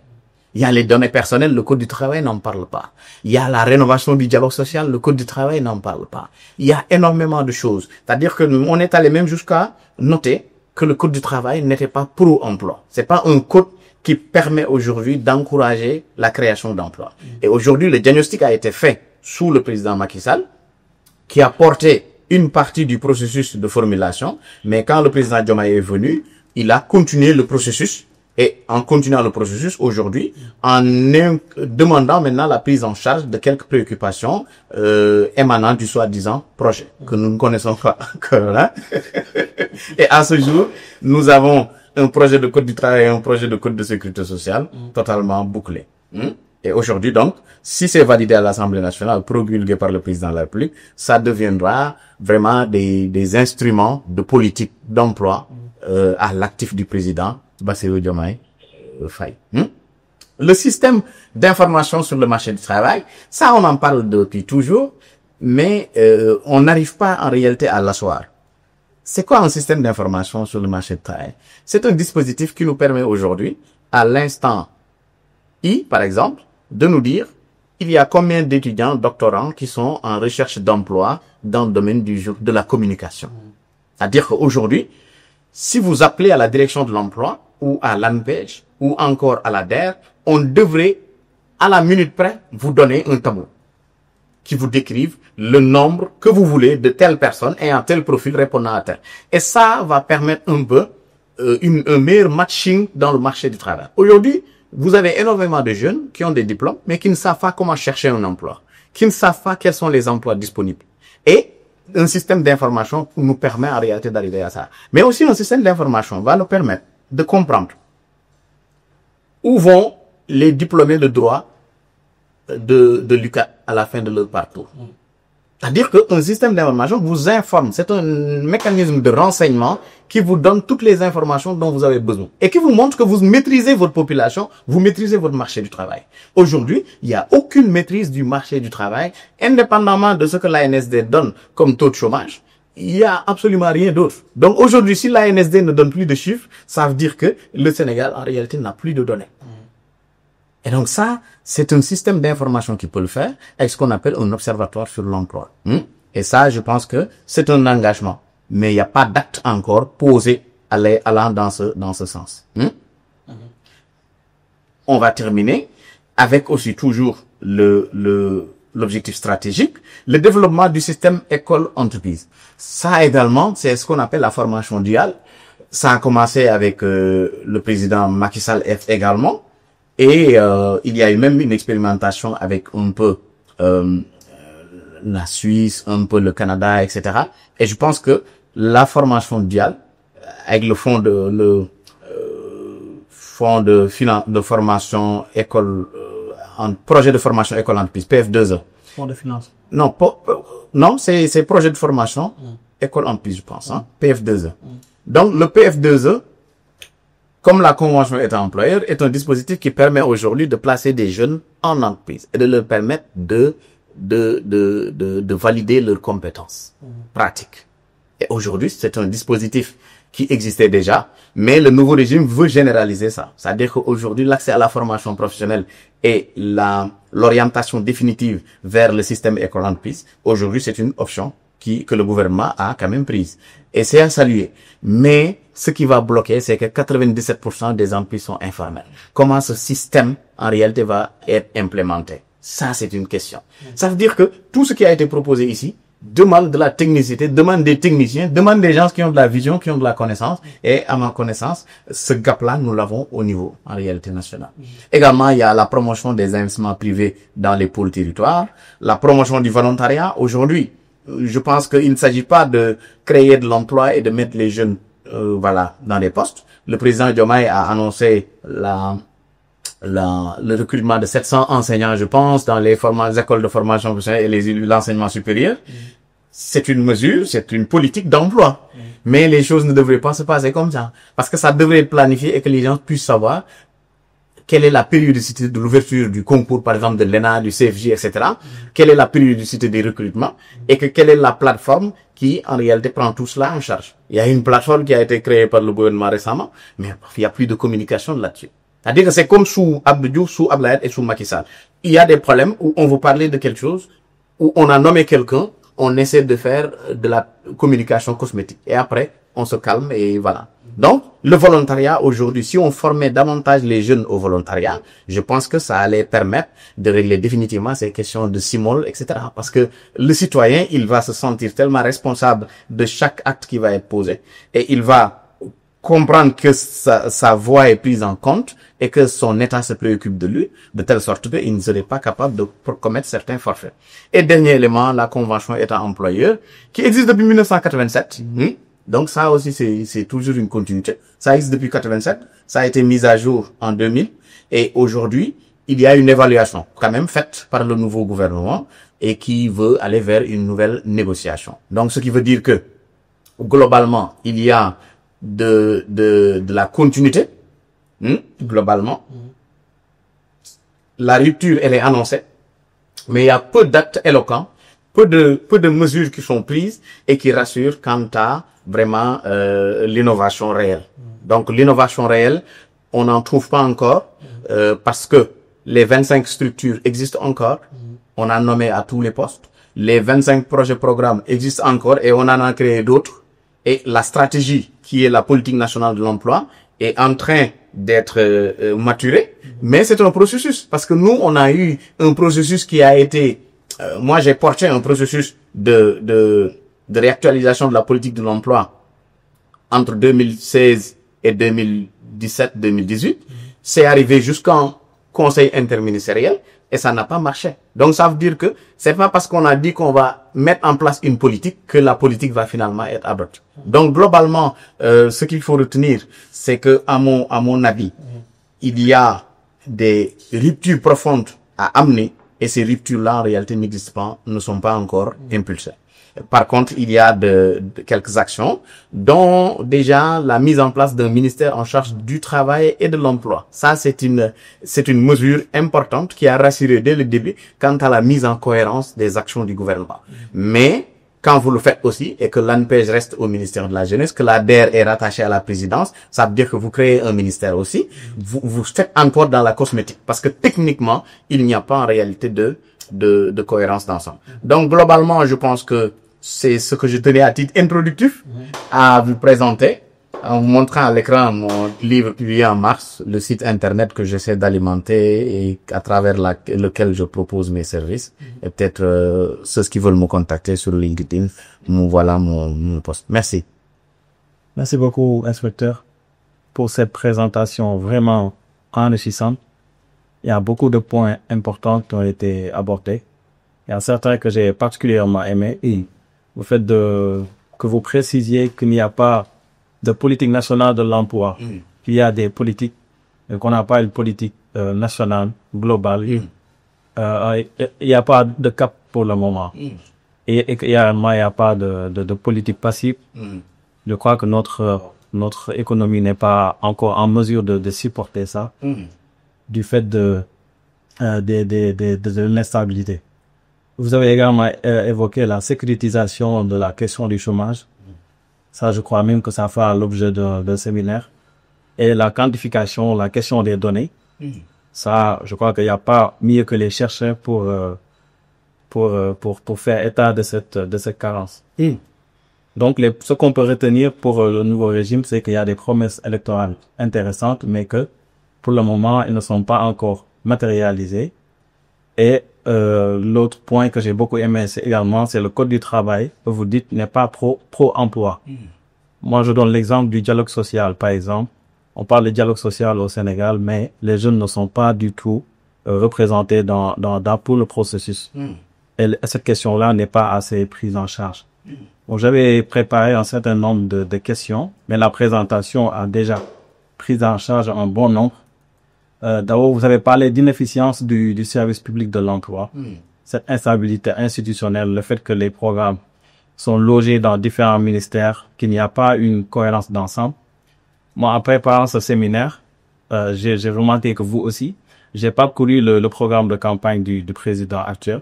Il y a les données personnelles, le code du travail n'en parle pas. Il y a la rénovation du dialogue social, le code du travail n'en parle pas. Il y a énormément de choses. C'est-à-dire que on est allé même jusqu'à noter que le code du travail n'était pas pro-emploi. C'est pas un code qui permet aujourd'hui d'encourager la création d'emplois. Et aujourd'hui, le diagnostic a été fait sous le président Macky Sall, qui a porté une partie du processus de formulation, mais quand le président Diomaye est venu, il a continué le processus. Et en continuant le processus aujourd'hui, en demandant maintenant la prise en charge de quelques préoccupations émanant du soi-disant projet que nous ne connaissons pas encore. Hein? Et à ce jour, nous avons un projet de code du travail et un projet de code de sécurité sociale totalement bouclés. Et aujourd'hui donc, si c'est validé à l'Assemblée nationale, promulgué par le président de la République, ça deviendra vraiment des instruments de politique d'emploi à l'actif du président Bassirou Diomaye Faye. Le système d'information sur le marché du travail, ça on en parle depuis toujours, mais on n'arrive pas en réalité à l'asseoir. C'est quoi un système d'information sur le marché du travail? C'est un dispositif qui nous permet aujourd'hui, à l'instant I, par exemple, de nous dire il y a combien d'étudiants doctorants qui sont en recherche d'emploi dans le domaine de la communication. C'est-à-dire qu'aujourd'hui, si vous appelez à la direction de l'emploi, ou à l'ANPEJ, ou encore à la DER, on devrait, à la minute près, vous donner un tableau qui vous décrive le nombre que vous voulez de telle personne ayant tel profil répondant à tel. Et ça va permettre un peu un meilleur matching dans le marché du travail. Aujourd'hui, vous avez énormément de jeunes qui ont des diplômes, mais qui ne savent pas comment chercher un emploi, qui ne savent pas quels sont les emplois disponibles. Et un système d'information nous permet en réalité d'arriver à ça. Mais aussi un système d'information va nous permettre de comprendre où vont les diplômés de droit de l'UCAD à la fin de leur parcours. C'est-à-dire qu'un système d'information vous informe. C'est un mécanisme de renseignement qui vous donne toutes les informations dont vous avez besoin. Et qui vous montre que vous maîtrisez votre population, vous maîtrisez votre marché du travail. Aujourd'hui, il n'y a aucune maîtrise du marché du travail, indépendamment de ce que l'ANSD donne comme taux de chômage. Il n'y a absolument rien d'autre. Donc aujourd'hui, si l'ANSD ne donne plus de chiffres, ça veut dire que le Sénégal, en réalité, n'a plus de données. Et donc ça, c'est un système d'information qui peut le faire avec ce qu'on appelle un observatoire sur l'emploi. Et ça, je pense que c'est un engagement. Mais il n'y a pas d'acte encore posé allant dans ce sens. On va terminer avec aussi toujours l'objectif stratégique, le développement du système école-entreprise. Ça également, c'est ce qu'on appelle la formation duale. Ça a commencé avec le président Macky Sall également. Et il y a eu même une expérimentation avec un peu la Suisse, un peu le Canada, etc. Et je pense que la formation duale, avec le fonds de formation école projet de formation école entreprise PF2E. Fonds de finance. Non, c'est projet de formation école entreprise, je pense, PF2E. Donc le PF2E, comme la convention État-employeur, est un dispositif qui permet aujourd'hui de placer des jeunes en entreprise et de leur permettre de valider leurs compétences pratiques. Et aujourd'hui, c'est un dispositif qui existait déjà, mais le nouveau régime veut généraliser ça. C'est-à-dire qu'aujourd'hui, l'accès à la formation professionnelle et l'orientation définitive vers le système école entreprise, aujourd'hui, c'est une option que le gouvernement a quand même prise. Et c'est à saluer. Mais ce qui va bloquer, c'est que 97% des entreprises sont informelles. Comment ce système, en réalité, va être implémenté? Ça, c'est une question. Ça veut dire que tout ce qui a été proposé ici demande de la technicité, demande des techniciens, demande des gens qui ont de la vision, qui ont de la connaissance. Et à ma connaissance, ce gap-là, nous l'avons au niveau, en réalité, national. Également, il y a la promotion des investissements privés dans les pôles territoires, la promotion du volontariat. Aujourd'hui, je pense qu'il ne s'agit pas de créer de l'emploi et de mettre les jeunes, voilà, dans les postes. Le président Diomaye a annoncé le recrutement de 700 enseignants, je pense, dans les écoles de formation professionnelle et l'enseignement supérieur. C'est une mesure, c'est une politique d'emploi. Mais les choses ne devraient pas se passer comme ça. Parce que ça devrait être planifié et que les gens puissent savoir quelle est la périodicité de l'ouverture du concours, par exemple, de l'ENA, du CFJ, etc. Quelle est la périodicité des recrutements et quelle est la plateforme qui, en réalité, prend tout cela en charge. Il y a une plateforme qui a été créée par le gouvernement récemment, mais il n'y a plus de communication là-dessus. C'est-à-dire que c'est comme sous Abdou Diouf, sous Abdoulaye et sous Macky Sall. Il y a des problèmes où on veut parler de quelque chose, où on a nommé quelqu'un, on essaie de faire de la communication cosmétique. Et après, on se calme et voilà. Donc, le volontariat aujourd'hui, si on formait davantage les jeunes au volontariat, je pense que ça allait permettre de régler définitivement ces questions de simol, etc. Parce que le citoyen, il va se sentir tellement responsable de chaque acte qui va être posé. Et il va comprendre que sa voix est prise en compte et que son État se préoccupe de lui, de telle sorte qu'il ne serait pas capable de commettre certains forfaits. Et dernier élément, la convention État-employeur, qui existe depuis 1987. Donc ça aussi, c'est toujours une continuité. Ça existe depuis 87. Ça a été mis à jour en 2000. Et aujourd'hui, il y a une évaluation quand même faite par le nouveau gouvernement et qui veut aller vers une nouvelle négociation. Donc ce qui veut dire que, globalement, il y a de la continuité, globalement. La rupture, elle est annoncée, mais il y a peu d'actes éloquents, peu de mesures qui sont prises et qui rassurent quant à vraiment l'innovation réelle. Donc l'innovation réelle, on n'en trouve pas encore parce que les 25 structures existent encore. On a nommé à tous les postes. Les 25 projets programmes existent encore et on en a créé d'autres. Et la stratégie, qui est la politique nationale de l'emploi, est en train d'être maturée. Mais c'est un processus. Parce que nous, on a eu un processus qui a été... moi, j'ai porté un processus de réactualisation de la politique de l'emploi entre 2016 et 2017-2018. C'est arrivé jusqu'en conseil interministériel et ça n'a pas marché. Donc, ça veut dire que c'est pas parce qu'on a dit qu'on va mettre en place une politique que la politique va finalement être abrupte. Donc, globalement, ce qu'il faut retenir, c'est que, à mon avis, il y a des ruptures profondes à amener et ces ruptures-là, en réalité, n'existent pas, ne sont pas encore impulsées. Par contre, il y a quelques actions, dont déjà la mise en place d'un ministère en charge du travail et de l'emploi. Ça, c'est une mesure importante qui a rassuré dès le début quant à la mise en cohérence des actions du gouvernement. Mais, quand vous le faites aussi, et que l'ANPEJ reste au ministère de la Jeunesse, que la DER est rattachée à la présidence, ça veut dire que vous créez un ministère aussi. Vous faites encore dans la cosmétique. Parce que techniquement, il n'y a pas en réalité de cohérence d'ensemble. Donc, globalement, je pense que c'est ce que je tenais à titre introductif à vous présenter, en vous montrant à l'écran mon livre publié en mars, le site internet que j'essaie d'alimenter et à travers lequel je propose mes services. Et peut-être ceux qui veulent me contacter sur LinkedIn, voilà mon poste. Merci. Merci beaucoup, inspecteur, pour cette présentation vraiment enrichissante. Il y a beaucoup de points importants qui ont été abordés. Il y a certains que j'ai particulièrement aimés. Et le fait que vous précisiez qu'il n'y a pas de politique nationale de l'emploi, qu'il y a des politiques, qu'on n'a pas une politique nationale, globale. Il n'y a pas de cap pour le moment. Et également, il n'y a pas de politique passive. Je crois que notre économie n'est pas encore en mesure de supporter ça, du fait de l'instabilité. Vous avez également évoqué la sécurisation de la question du chômage. Ça, je crois même que ça fera l'objet d'un séminaire. Et la quantification, la question des données. Ça, je crois qu'il n'y a pas mieux que les chercheurs pour faire état de cette carence. Donc, ce qu'on peut retenir pour le nouveau régime, c'est qu'il y a des promesses électorales intéressantes, mais que, pour le moment, elles ne sont pas encore matérialisées. Et l'autre point que j'ai beaucoup aimé, c'est le code du travail, que vous dites n'est pas pro-emploi. Moi, je donne l'exemple du dialogue social, par exemple. On parle de dialogue social au Sénégal, mais les jeunes ne sont pas du tout représentés dans pour le processus. Et cette question-là n'est pas assez prise en charge. Bon, j'avais préparé un certain nombre de questions, mais la présentation a déjà pris en charge un bon nombre. D'abord, vous avez parlé d'inefficience du service public de l'emploi, cette instabilité institutionnelle, le fait que les programmes sont logés dans différents ministères, qu'il n'y a pas une cohérence d'ensemble. Moi, en préparant ce séminaire, j'ai remarqué que vous aussi, j'ai parcouru le programme de campagne du président actuel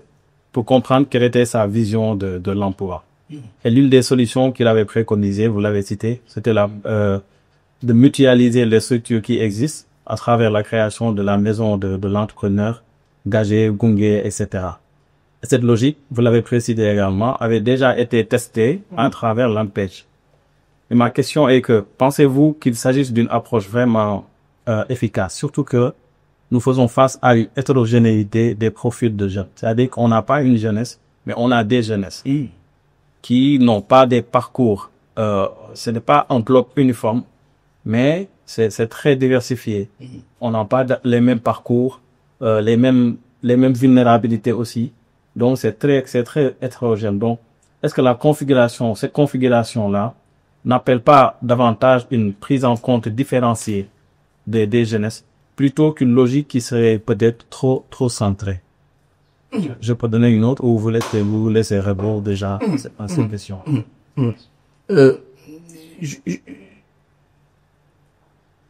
pour comprendre quelle était sa vision de l'emploi. Et l'une des solutions qu'il avait préconisées, vous l'avez cité, c'était de mutualiser les structures qui existent à travers la création de la maison de l'entrepreneur, Gagé, Gungé, etc. Et cette logique, vous l'avez précisé également, avait déjà été testée à travers l'ANPEJ. Et ma question est que, pensez-vous qu'il s'agisse d'une approche vraiment efficace, surtout que nous faisons face à une hétérogénéité des profils de jeunes. C'est-à-dire qu'on n'a pas une jeunesse, mais on a des jeunesses qui n'ont pas des parcours. Ce n'est pas un bloc uniforme, mais c'est très diversifié. On n'a pas les mêmes parcours, les mêmes vulnérabilités aussi. Donc c'est très hétérogène. Donc, est-ce que cette configuration-là n'appelle pas davantage une prise en compte différenciée des jeunesses, plutôt qu'une logique qui serait peut-être trop centrée? Je peux donner une autre ou vous laissez répondre déjà à cette question.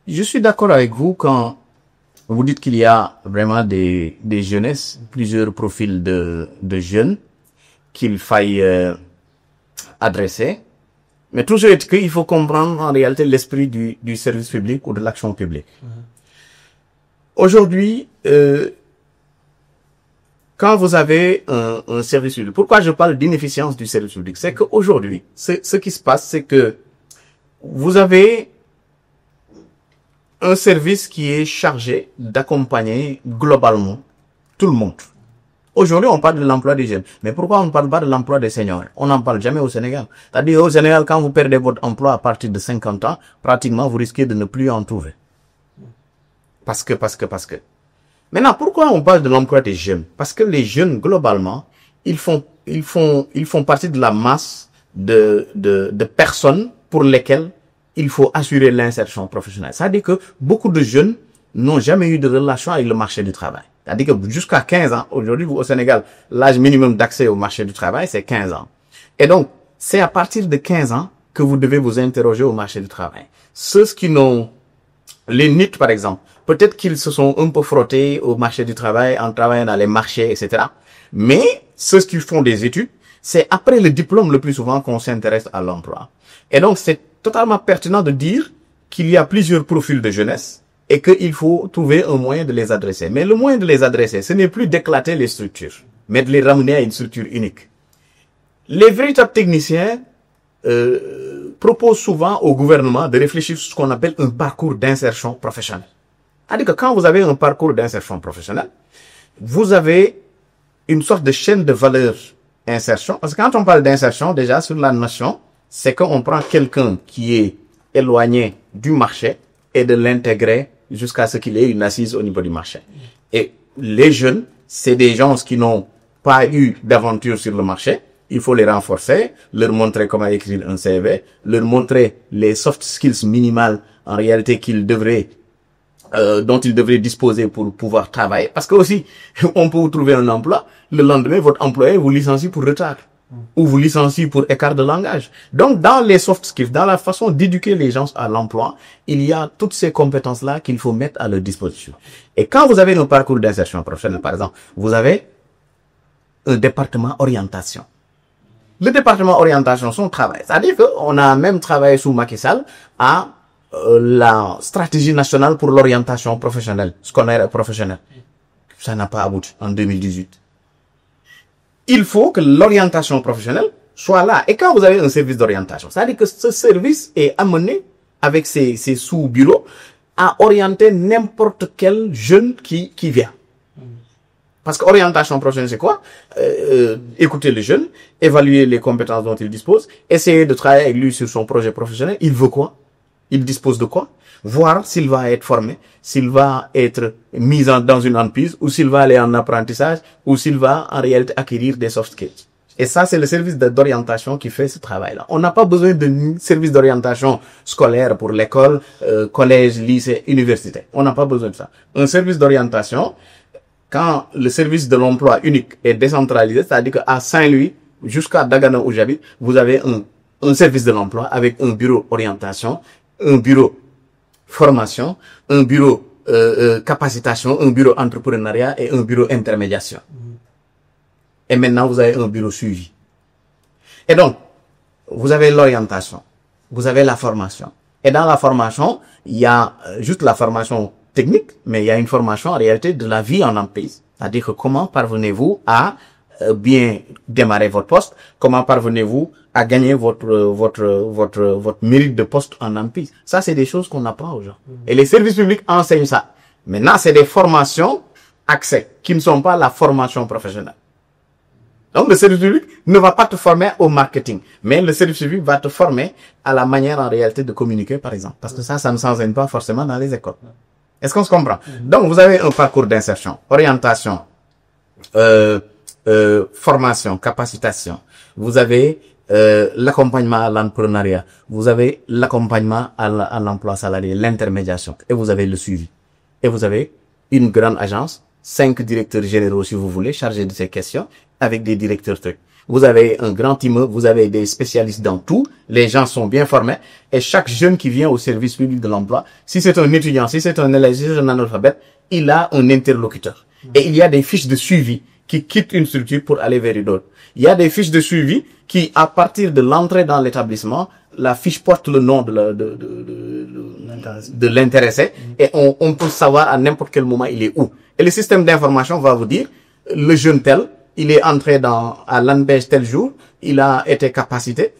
Je suis d'accord avec vous quand vous dites qu'il y a vraiment des jeunesses, plusieurs profils de jeunes qu'il faille adresser. Mais toujours est qu'il faut comprendre en réalité l'esprit du service public ou de l'action publique. Aujourd'hui, quand vous avez un service public, pourquoi je parle d'inefficience du service public? C'est qu'aujourd'hui, ce qui se passe, c'est que vous avez un service qui est chargé d'accompagner globalement tout le monde. Aujourd'hui, on parle de l'emploi des jeunes. Mais pourquoi on ne parle pas de l'emploi des seniors? On n'en parle jamais au Sénégal. C'est-à-dire, au Sénégal, quand vous perdez votre emploi à partir de 50 ans, pratiquement, vous risquez de ne plus en trouver. Parce que. Maintenant, pourquoi on parle de l'emploi des jeunes? Parce que les jeunes, globalement, ils font partie de la masse de personnes pour lesquelles il faut assurer l'insertion professionnelle. C'est-à-dire que beaucoup de jeunes n'ont jamais eu de relation avec le marché du travail. C'est-à-dire que jusqu'à 15 ans, aujourd'hui, au Sénégal, l'âge minimum d'accès au marché du travail, c'est 15 ans. Et donc, c'est à partir de 15 ans que vous devez vous interroger au marché du travail. Ceux qui n'ont, les NIT par exemple, peut-être qu'ils se sont un peu frottés au marché du travail en travaillant dans les marchés, etc. Mais ceux qui font des études, c'est après le diplôme le plus souvent qu'on s'intéresse à l'emploi. Et donc, c'est totalement pertinent de dire qu'il y a plusieurs profils de jeunesse et qu'il faut trouver un moyen de les adresser. Mais le moyen de les adresser, ce n'est plus d'éclater les structures, mais de les ramener à une structure unique. Les véritables techniciens proposent souvent au gouvernement de réfléchir sur ce qu'on appelle un parcours d'insertion professionnelle. C'est-à-dire que quand vous avez un parcours d'insertion professionnelle, vous avez une sorte de chaîne de valeur insertion. Parce que quand on parle d'insertion, déjà sur la notion, c'est qu'on prend quelqu'un qui est éloigné du marché et de l'intégrer jusqu'à ce qu'il ait une assise au niveau du marché. Et les jeunes, c'est des gens qui n'ont pas eu d'aventure sur le marché. Il faut les renforcer, leur montrer comment écrire un CV, leur montrer les soft skills minimales en réalité dont ils devraient disposer pour pouvoir travailler. Parce que aussi, on peut vous trouver un emploi, le lendemain, votre employeur vous licencie pour retard. Ou vous licencie pour écart de langage. Donc, dans les soft skills, dans la façon d'éduquer les gens à l'emploi, il y a toutes ces compétences-là qu'il faut mettre à leur disposition. Et quand vous avez un parcours d'insertion professionnelle, par exemple, vous avez un département orientation. le département orientation, son travail, c'est-à-dire qu'on a même travaillé sous Macky Sall à la stratégie nationale pour l'orientation professionnelle, scolaire et professionnelle. Ça n'a pas abouti en 2018. Il faut que l'orientation professionnelle soit là. Et quand vous avez un service d'orientation, c'est-à-dire que ce service est amené avec ses sous-bureaux à orienter n'importe quel jeune qui vient. Parce que orientation professionnelle, c'est quoi? Écouter le jeune, évaluer les compétences dont il dispose, essayer de travailler avec lui sur son projet professionnel. Il veut quoi? Il dispose de quoi? Voir s'il va être formé, s'il va être mis dans une entreprise, ou s'il va aller en apprentissage, ou s'il va en réalité acquérir des soft skills. Et ça, c'est le service d'orientation qui fait ce travail-là. On n'a pas besoin de service d'orientation scolaire pour l'école, collège, lycée, université. On n'a pas besoin de ça. Un service d'orientation, quand le service de l'emploi unique est décentralisé, c'est-à-dire qu'à Saint-Louis, jusqu'à Dagana où j'habite, vous avez un service de l'emploi avec un bureau orientation, un bureau formation, un bureau capacitation, un bureau entrepreneuriat et un bureau intermédiation. Et maintenant, vous avez un bureau suivi. Et donc, vous avez l'orientation, vous avez la formation. Et dans la formation, il y a juste la formation technique, mais il y a une formation en réalité de la vie en entreprise. C'est-à-dire que comment parvenez-vous à bien démarrer votre poste, comment parvenez-vous à gagner votre mérite de poste en entreprise. Ça, c'est des choses qu'on apprend aux gens. Et les services publics enseignent ça. Maintenant, c'est des formations accès qui ne sont pas la formation professionnelle. Donc, le service public ne va pas te former au marketing, mais le service public va te former à la manière en réalité de communiquer, par exemple. Parce que ça ne s'enseigne pas forcément dans les écoles. Est-ce qu'on se comprend? Donc, vous avez un parcours d'insertion, orientation, formation, capacitation. Vous avez l'accompagnement à l'entrepreneuriat. Vous avez l'accompagnement à l'emploi salarié, l'intermédiation. Et vous avez le suivi. Et vous avez une grande agence, 5 directeurs généraux, si vous voulez, chargés de ces questions, avec des directeurs trucs. Vous avez un grand immeuble, vous avez des spécialistes dans tout, les gens sont bien formés, et chaque jeune qui vient au service public de l'emploi, si c'est un étudiant, si c'est un élève, si c'est un analphabète, il a un interlocuteur. Et il y a des fiches de suivi qui quittent une structure pour aller vers une autre. Il y a des fiches de suivi qui, à partir de l'entrée dans l'établissement, la fiche porte le nom de l'intéressé, et on peut savoir à n'importe quel moment il est où. Et le système d'information va vous dire, le jeune tel, il est entré à l'ANBEJ tel jour, il a été capacité,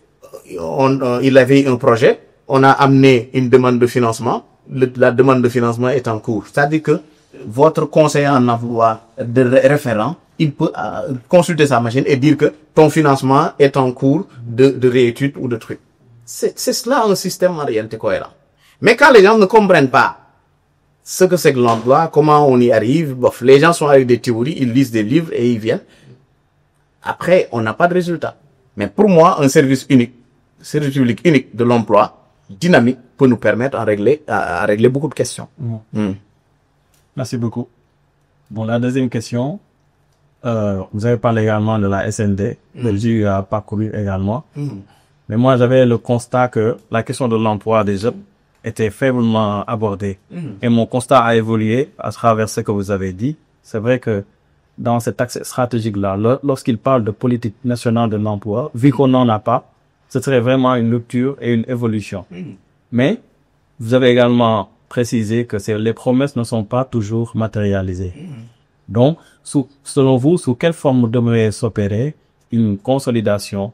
il avait un projet, on a amené une demande de financement, la demande de financement est en cours. C'est-à-dire que votre conseiller en emploi de référent, il peut consulter sa machine et dire que ton financement est en cours de réétude ou de truc. C'est cela un système en réalité cohérent. Mais quand les gens ne comprennent pas ce que c'est que l'emploi, comment on y arrive, bof, les gens sont avec des théories, ils lisent des livres et ils viennent. Après, on n'a pas de résultat. Mais pour moi, un service unique, service public unique de l'emploi, dynamique, peut nous permettre à régler beaucoup de questions. Merci beaucoup. Bon, la deuxième question, vous avez parlé également de la SND, que j'ai parcouru également. Mais moi, j'avais le constat que la question de l'emploi des jeunes était faiblement abordée. Et mon constat a évolué à travers ce que vous avez dit. C'est vrai que dans cet axe stratégique-là, lorsqu'il parle de politique nationale de l'emploi, vu qu'on n'en a pas, ce serait vraiment une rupture et une évolution. Mais vous avez également précisé que les promesses ne sont pas toujours matérialisées. Donc, selon vous, sous quelle forme devrait s'opérer une consolidation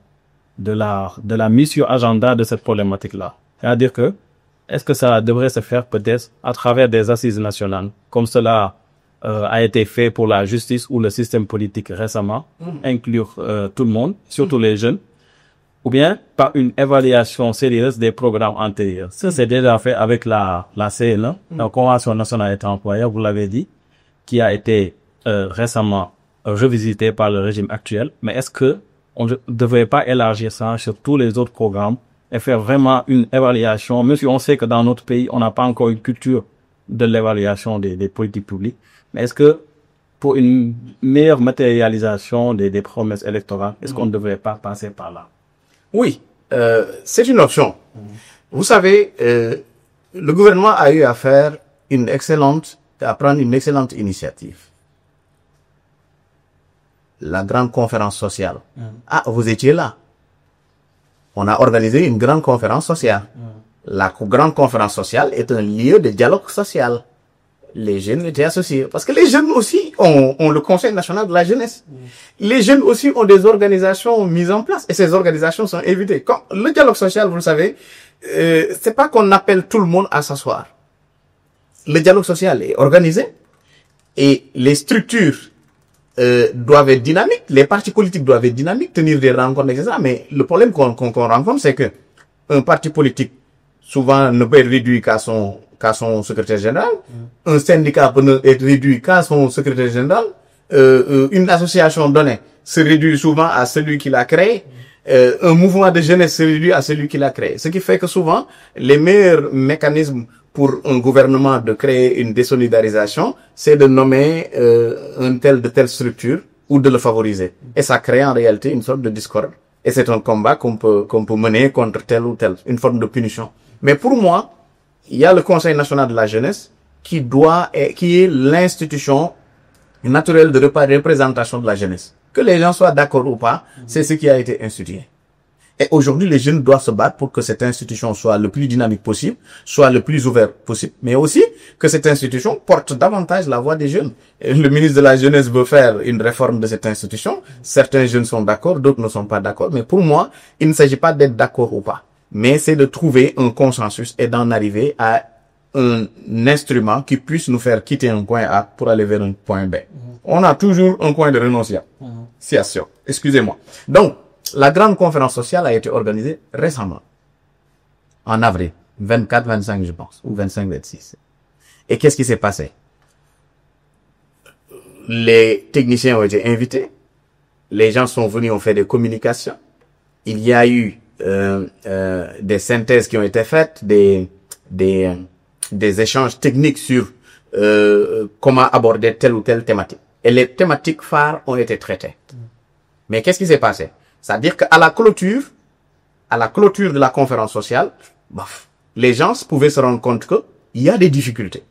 de la mission agenda de cette problématique-là? C'est-à-dire que, est-ce que ça devrait se faire peut-être à travers des assises nationales, comme cela a été fait pour la justice ou le système politique récemment, inclure tout le monde, surtout les jeunes, ou bien par une évaluation sérieuse des programmes antérieurs. Ça, c'est déjà fait avec la CNE, la Convention nationale des employeurs, vous l'avez dit, qui a été récemment revisitée par le régime actuel. Mais est-ce que on ne devrait pas élargir ça sur tous les autres programmes et faire vraiment une évaluation, même si on sait que dans notre pays, on n'a pas encore une culture de l'évaluation des politiques publiques. Mais est-ce que pour une meilleure matérialisation des promesses électorales, est-ce qu'on ne devrait pas passer par là? Oui, c'est une option. Vous savez, le gouvernement a eu à prendre une excellente initiative. La grande conférence sociale. Ah, vous étiez là. on a organisé une grande conférence sociale. La grande conférence sociale est un lieu de dialogue social. Les jeunes étaient associés. Parce que les jeunes aussi ont le Conseil national de la jeunesse. Les jeunes aussi ont des organisations mises en place. Et ces organisations sont invitées. Quand le dialogue social, vous le savez, c'est pas qu'on appelle tout le monde à s'asseoir. Le dialogue social est organisé. Et les structures doivent être dynamiques. Les partis politiques doivent être dynamiques, tenir des rencontres, etc. Mais le problème qu'on rencontre, c'est que un parti politique, souvent, ne peut être réduit qu'à son secrétaire général. Un syndicat peut être réduit qu'à son secrétaire général. Une association donnée se réduit souvent à celui qui l'a créé. Un mouvement de jeunesse se réduit à celui qui l'a créé. Ce qui fait que souvent, les meilleurs mécanismes pour un gouvernement de créer une désolidarisation, c'est de nommer de telle structure ou de le favoriser. Et ça crée en réalité une sorte de discorde. Et c'est un combat qu'on peut mener contre tel ou tel, une forme de punition. Mais pour moi, il y a le Conseil national de la jeunesse qui est l'institution naturelle de représentation de la jeunesse. Que les gens soient d'accord ou pas, c'est ce qui a été institué. Et aujourd'hui, les jeunes doivent se battre pour que cette institution soit le plus dynamique possible, soit le plus ouverte possible, mais aussi que cette institution porte davantage la voix des jeunes. Et le ministre de la Jeunesse veut faire une réforme de cette institution. Certains jeunes sont d'accord, d'autres ne sont pas d'accord. Mais pour moi, il ne s'agit pas d'être d'accord ou pas, mais c'est de trouver un consensus et d'en arriver à un instrument qui puisse nous faire quitter un point A pour aller vers un point B. On a toujours un point de renonciation. Excusez-moi. Donc, la grande conférence sociale a été organisée récemment, en avril, 24-25 je pense, ou 25-26. Et qu'est-ce qui s'est passé? Les techniciens ont été invités, les gens sont venus, ont fait des communications, il y a eu des synthèses qui ont été faites, des échanges techniques sur comment aborder telle ou telle thématique. Et les thématiques phares ont été traitées. Mais qu'est-ce qui s'est passé? C'est-à-dire qu'à la clôture de la conférence sociale, les gens pouvaient se rendre compte qu'il y a des difficultés.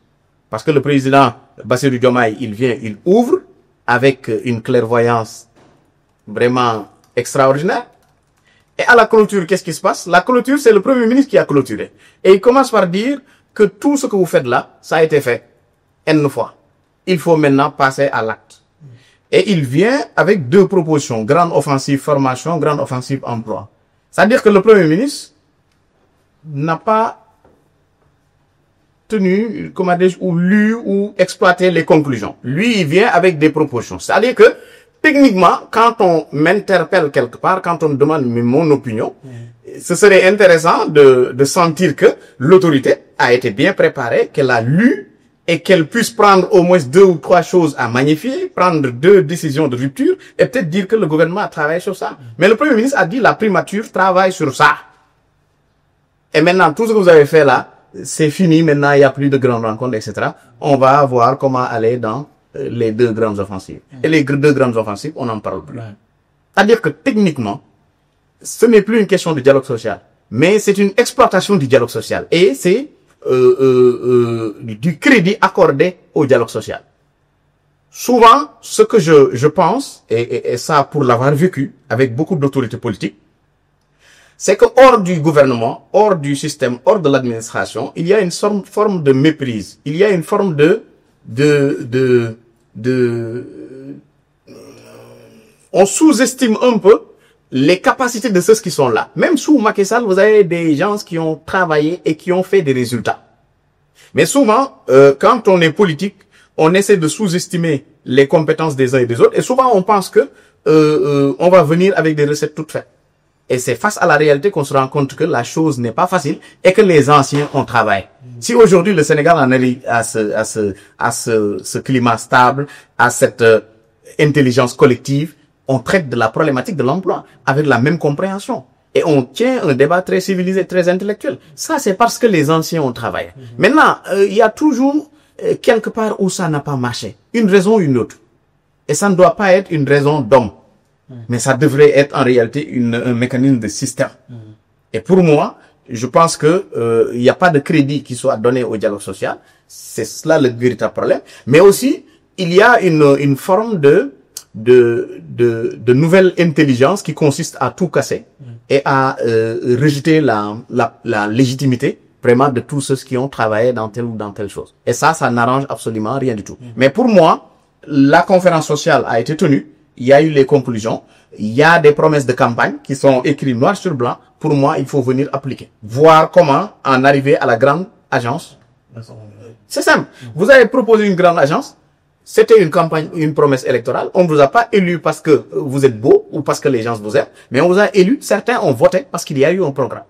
Parce que le président Bassirou Diomaye, il ouvre avec une clairvoyance vraiment extraordinaire. Et à la clôture, qu'est-ce qui se passe? La clôture, c'est le Premier ministre qui a clôturé. Et il commence par dire que tout ce que vous faites là, ça a été fait N fois. Il faut maintenant passer à l'acte. Et il vient avec deux propositions. Grande offensive formation, grande offensive emploi. C'est-à-dire que le Premier ministre n'a pas tenu, ou lu ou exploité les conclusions. Lui, il vient avec des propositions. C'est-à-dire que, techniquement, quand on m'interpelle quelque part, quand on me demande mon opinion, ce serait intéressant de sentir que l'autorité a été bien préparée, qu'elle a lu, et qu'elle puisse prendre au moins 2 ou 3 choses à magnifier, prendre 2 décisions de rupture, et peut-être dire que le gouvernement a travaillé sur ça. Mais le Premier ministre a dit la primature travaille sur ça. Et maintenant, tout ce que vous avez fait là, c'est fini, maintenant il n'y a plus de grandes rencontres, etc. On va voir comment aller dans les 2 grandes offensives. Et les 2 grandes offensives, on n'en parle plus. C'est-à-dire que techniquement, ce n'est plus une question de dialogue social, mais c'est une exploitation du dialogue social. Et c'est du crédit accordé au dialogue social. Souvent, ce que je pense, et ça pour l'avoir vécu avec beaucoup d'autorités politiques, c'est que hors du gouvernement, hors du système, hors de l'administration, il y a une forme de méprise. Il y a une forme on sous-estime un peu les capacités de ceux qui sont là. Même sous Macky Sall, vous avez des gens qui ont travaillé et qui ont fait des résultats. Mais souvent, quand on est politique, on essaie de sous-estimer les compétences des uns et des autres. Et souvent, on pense que on va venir avec des recettes toutes faites. Et c'est face à la réalité qu'on se rend compte que la chose n'est pas facile et que les anciens ont travaillé. Si aujourd'hui le Sénégal en arrive à ce climat stable, à cette intelligence collective, on traite de la problématique de l'emploi avec la même compréhension. Et on tient un débat très civilisé, très intellectuel. Ça, c'est parce que les anciens ont travaillé. Maintenant, il y a toujours quelque part où ça n'a pas marché. Une raison ou une autre. Et ça ne doit pas être une raison d'homme. Mais ça devrait être en réalité un mécanisme de système. Et pour moi, je pense que il n'y a pas de crédit qui soit donné au dialogue social. C'est cela le véritable problème. Mais aussi, il y a une forme de nouvelle intelligence qui consiste à tout casser et à rejeter la légitimité vraiment de tous ceux qui ont travaillé dans telle ou dans telle chose. Et ça n'arrange absolument rien du tout. Mais pour moi, la conférence sociale a été tenue, il y a eu les conclusions, il y a des promesses de campagne qui sont écrites noir sur blanc. Pour moi, il faut venir appliquer. Voir comment en arriver à la grande agence. C'est simple. Vous avez proposé une grande agence. C'était une campagne, une promesse électorale. On ne vous a pas élu parce que vous êtes beau ou parce que les gens vous aiment, mais on vous a élu. Certains ont voté parce qu'il y a eu un programme.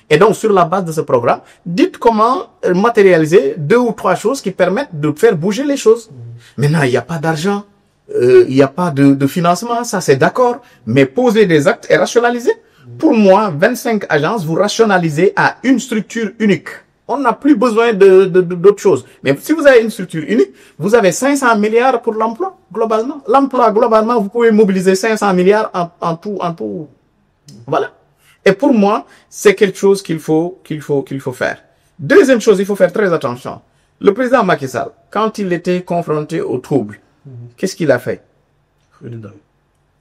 Et donc, sur la base de ce programme, dites comment matérialiser 2 ou 3 choses qui permettent de faire bouger les choses. Maintenant, il n'y a pas d'argent, il n'y a pas de financement, ça c'est d'accord, mais poser des actes et rationaliser. Pour moi, 25 agences, vous rationalisez à une structure unique. On n'a plus besoin d'autre chose. Mais si vous avez une structure unique, vous avez 500 milliards pour l'emploi, globalement. L'emploi, globalement, vous pouvez mobiliser 500 milliards en tout. Voilà. Et pour moi, c'est quelque chose qu'il faut faire. Deuxième chose, il faut faire très attention. Le président Macky Sall, quand il était confronté aux troubles, qu'est-ce qu'il a fait?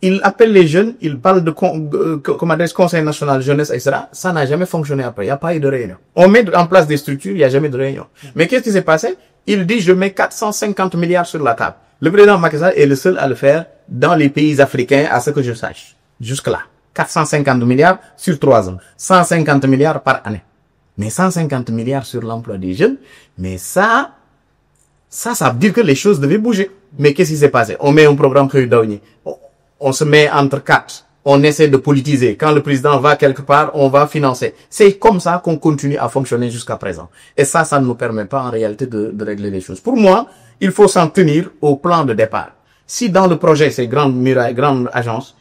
Il appelle les jeunes, il parle de Conseil national de jeunesse, etc. Ça n'a jamais fonctionné après. Il n'y a pas eu de réunion. On met en place des structures, il n'y a jamais de réunion. Mais qu'est-ce qui s'est passé? Il dit, je mets 450 milliards sur la table. Le président Macky Sall est le seul à le faire dans les pays africains, à ce que je sache. Jusque-là. 450 milliards sur 3 ans. 150 milliards par année. Mais 150 milliards sur l'emploi des jeunes, mais ça veut dire que les choses devaient bouger. Mais qu'est-ce qui s'est passé? On met un programme Kheudaouni. On se met entre 4. On essaie de politiser. Quand le président va quelque part, on va financer. C'est comme ça qu'on continue à fonctionner jusqu'à présent. Et ça ne nous permet pas en réalité de régler les choses. Pour moi, il faut s'en tenir au plan de départ. Si dans le projet, c'est grande agence,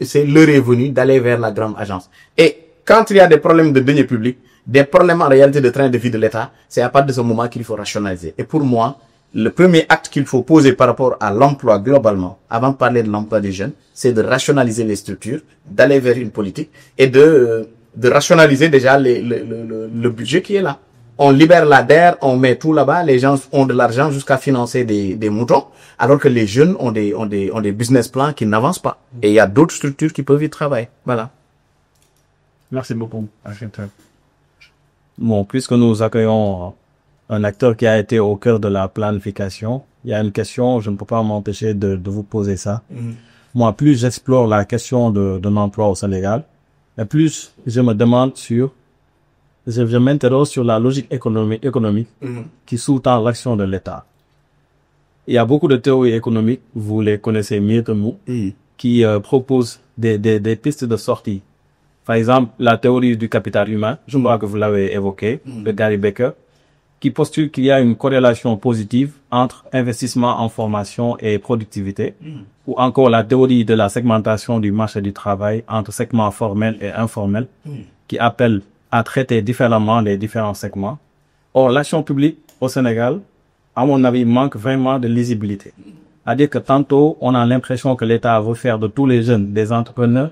c'est l'heure est venue d'aller vers la grande agence. Et quand il y a des problèmes de deniers publics, des problèmes en réalité de train de vie de l'État, c'est à partir de ce moment qu'il faut rationaliser. Et pour moi, le premier acte qu'il faut poser par rapport à l'emploi globalement, avant de parler de l'emploi des jeunes, c'est de rationaliser les structures, d'aller vers une politique et de rationaliser déjà le budget qui est là. On libère la DER, on met tout là-bas, les gens ont de l'argent jusqu'à financer des moutons, alors que les jeunes ont des business plans qui n'avancent pas. Et il y a d'autres structures qui peuvent y travailler. Voilà. Merci beaucoup. Bon, puisque nous accueillons un acteur qui a été au cœur de la planification, il y a une question, je ne peux pas m'empêcher de vous poser ça. Moi, plus j'explore la question de l'emploi au Sénégal, et plus je me demande je m'interroge sur la logique économique qui sous-tend l'action de l'État. Il y a beaucoup de théories économiques, vous les connaissez mieux que nous, qui proposent des pistes de sortie. Par exemple, la théorie du capital humain, je crois que vous l'avez évoqué, de Gary Becker, qui postule qu'il y a une corrélation positive entre investissement en formation et productivité, ou encore la théorie de la segmentation du marché du travail entre segments formels et informels, qui appelle à traiter différemment les différents segments. Or, l'action publique au Sénégal, à mon avis, manque vraiment de lisibilité. C'est-à-dire que tantôt, on a l'impression que l'État veut faire de tous les jeunes des entrepreneurs.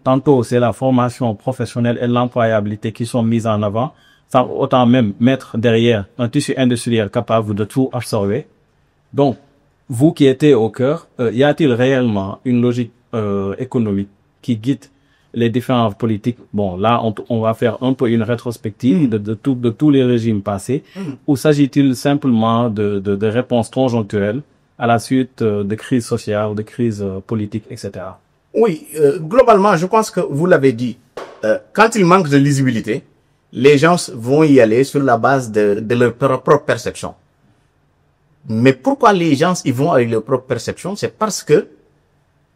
Tantôt, c'est la formation professionnelle et l'employabilité qui sont mises en avant, sans autant même mettre derrière un tissu industriel capable de tout absorber. Donc, vous qui étiez au cœur, y a-t-il réellement une logique économique qui guide les différentes politiques? Bon, là, on va faire un peu une rétrospective de tous les régimes passés. Ou s'agit-il simplement de réponses conjoncturelles à la suite de crises sociales, de crises politiques, etc.? Oui, globalement, je pense que vous l'avez dit. Quand il manque de lisibilité, les gens vont y aller sur la base de leur propre perception. Mais pourquoi les gens y vont avec leur propre perception? C'est parce que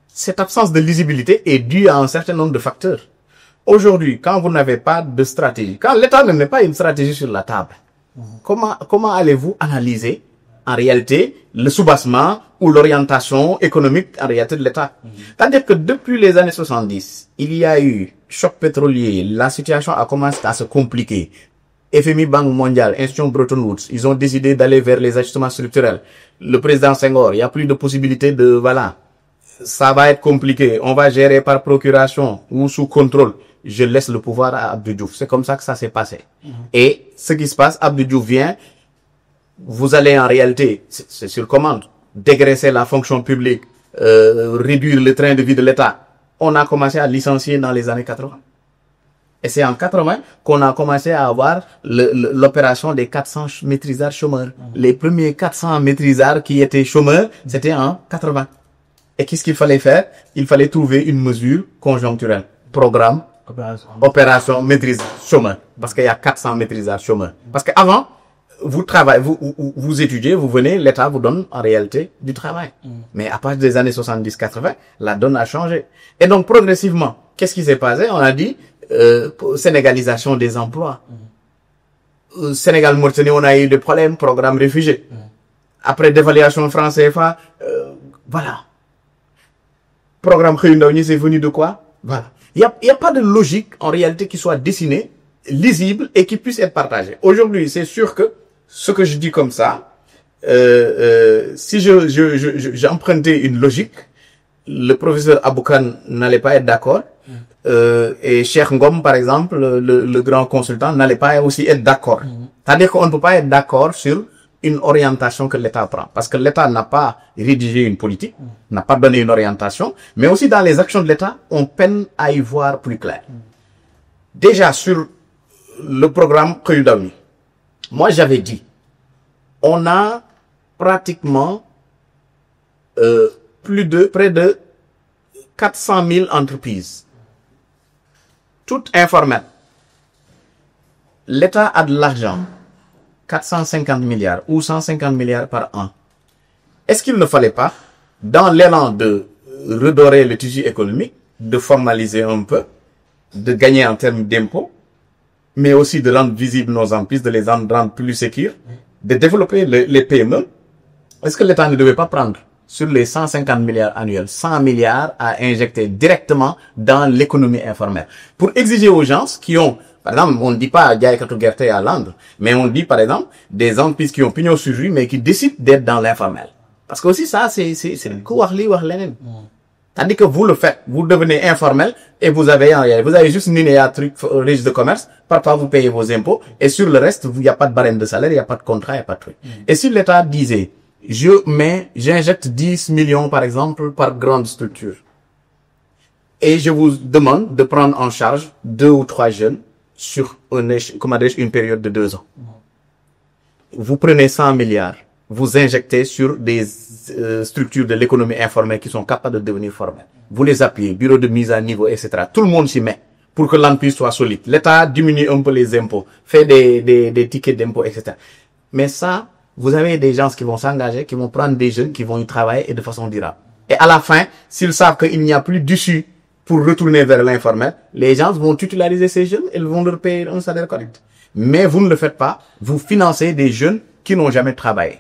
cette absence de lisibilité est due à un certain nombre de facteurs. Aujourd'hui, quand vous n'avez pas de stratégie, quand l'État ne met pas une stratégie sur la table, comment allez-vous analyser en réalité le soubassement ou l'orientation économique en réalité de l'État? C'est-à-dire que depuis les années 70, il y a eu choc pétrolier, la situation a commencé à se compliquer. FMI, Banque mondiale, Institution Bretton Woods, ils ont décidé d'aller vers les ajustements structurels. Le président Senghor, il n'y a plus de possibilité de, voilà, ça va être compliqué, on va gérer par procuration ou sous contrôle. Je laisse le pouvoir à Abdou Diouf. C'est comme ça que ça s'est passé. Et ce qui se passe, Abdou Diouf vient, vous allez en réalité, c'est sur commande, dégraisser la fonction publique, réduire le train de vie de l'État. On a commencé à licencier dans les années 80. Et c'est en 80 qu'on a commencé à avoir l'opération des 400 maîtrisards chômeurs. Les premiers 400 maîtrisards qui étaient chômeurs, c'était en 80. Et qu'est-ce qu'il fallait faire? Il fallait trouver une mesure conjoncturelle. Programme, opération maîtrisard chômeur. Parce qu'il y a 400 maîtrisards chômeurs. Parce qu'avant, vous travaillez, vous étudiez, vous venez, l'État vous donne en réalité du travail. Mais à partir des années 70-80, la donne a changé. Et donc progressivement, qu'est-ce qui s'est passé? On a dit sénégalisation des emplois. Sénégal, Mauritanie, on a eu des problèmes, programme réfugiés. Après dévaluation franc CFA, voilà. Programme Khayundaouni, c'est venu de quoi? Voilà. Il y a pas de logique en réalité qui soit dessinée, lisible et qui puisse être partagée. Aujourd'hui, c'est sûr que ce que je dis comme ça, si j'empruntais une logique, le professeur Aboukan n'allait pas être d'accord. Et Cheikh Ngom, par exemple, le grand consultant, n'allait pas aussi être d'accord. C'est-à-dire qu'on ne peut pas être d'accord sur une orientation que l'État prend. Parce que l'État n'a pas rédigé une politique, n'a pas donné une orientation, mais aussi dans les actions de l'État, on peine à y voir plus clair. Déjà sur le programme Khayundaouni, moi j'avais dit, on a pratiquement près de 400 000 entreprises, toutes informelles. L'État a de l'argent, 450 milliards ou 150 milliards par an. Est-ce qu'il ne fallait pas, dans l'élan de redorer le tissu économique, de formaliser un peu, de gagner en termes d'impôts, mais aussi de rendre visibles nos entreprises, de les rendre plus sécures, de développer les PME? Est-ce que l'État ne devait pas prendre sur les 150 milliards annuels, 100 milliards à injecter directement dans l'économie informelle pour exiger aux gens qui ont, par exemple, on ne dit pas Diaïkatou Gerté à Londres, mais on dit par exemple des entreprises qui ont pignon sur rue mais qui décident d'être dans l'informel. Parce que aussi ça, c'est le coup tandis que vous le faites, vous devenez informel et vous avez juste une ligne truc registre de commerce, parfois vous payez vos impôts et sur le reste, il n'y a pas de barème de salaire, il n'y a pas de contrat, il n'y a pas de truc. Et si l'État disait, j'injecte 10 millions par exemple par grande structure et je vous demande de prendre en charge 2 ou 3 jeunes sur une période de 2 ans. Vous prenez 100 milliards, vous injectez sur des structures de l'économie informelle qui sont capables de devenir formelles. Vous les appuyez, bureau de mise à niveau, etc. Tout le monde s'y met pour que l'entreprise soit solide. L'État diminue un peu les impôts, fait des tickets d'impôts, etc. Mais ça, vous avez des gens qui vont s'engager, qui vont prendre des jeunes, qui vont y travailler et de façon durable. Et à la fin, s'ils savent qu'il n'y a plus d'issue pour retourner vers l'informel, les gens vont titulariser ces jeunes et ils vont leur payer un salaire correct. Mais vous ne le faites pas, vous financez des jeunes qui n'ont jamais travaillé.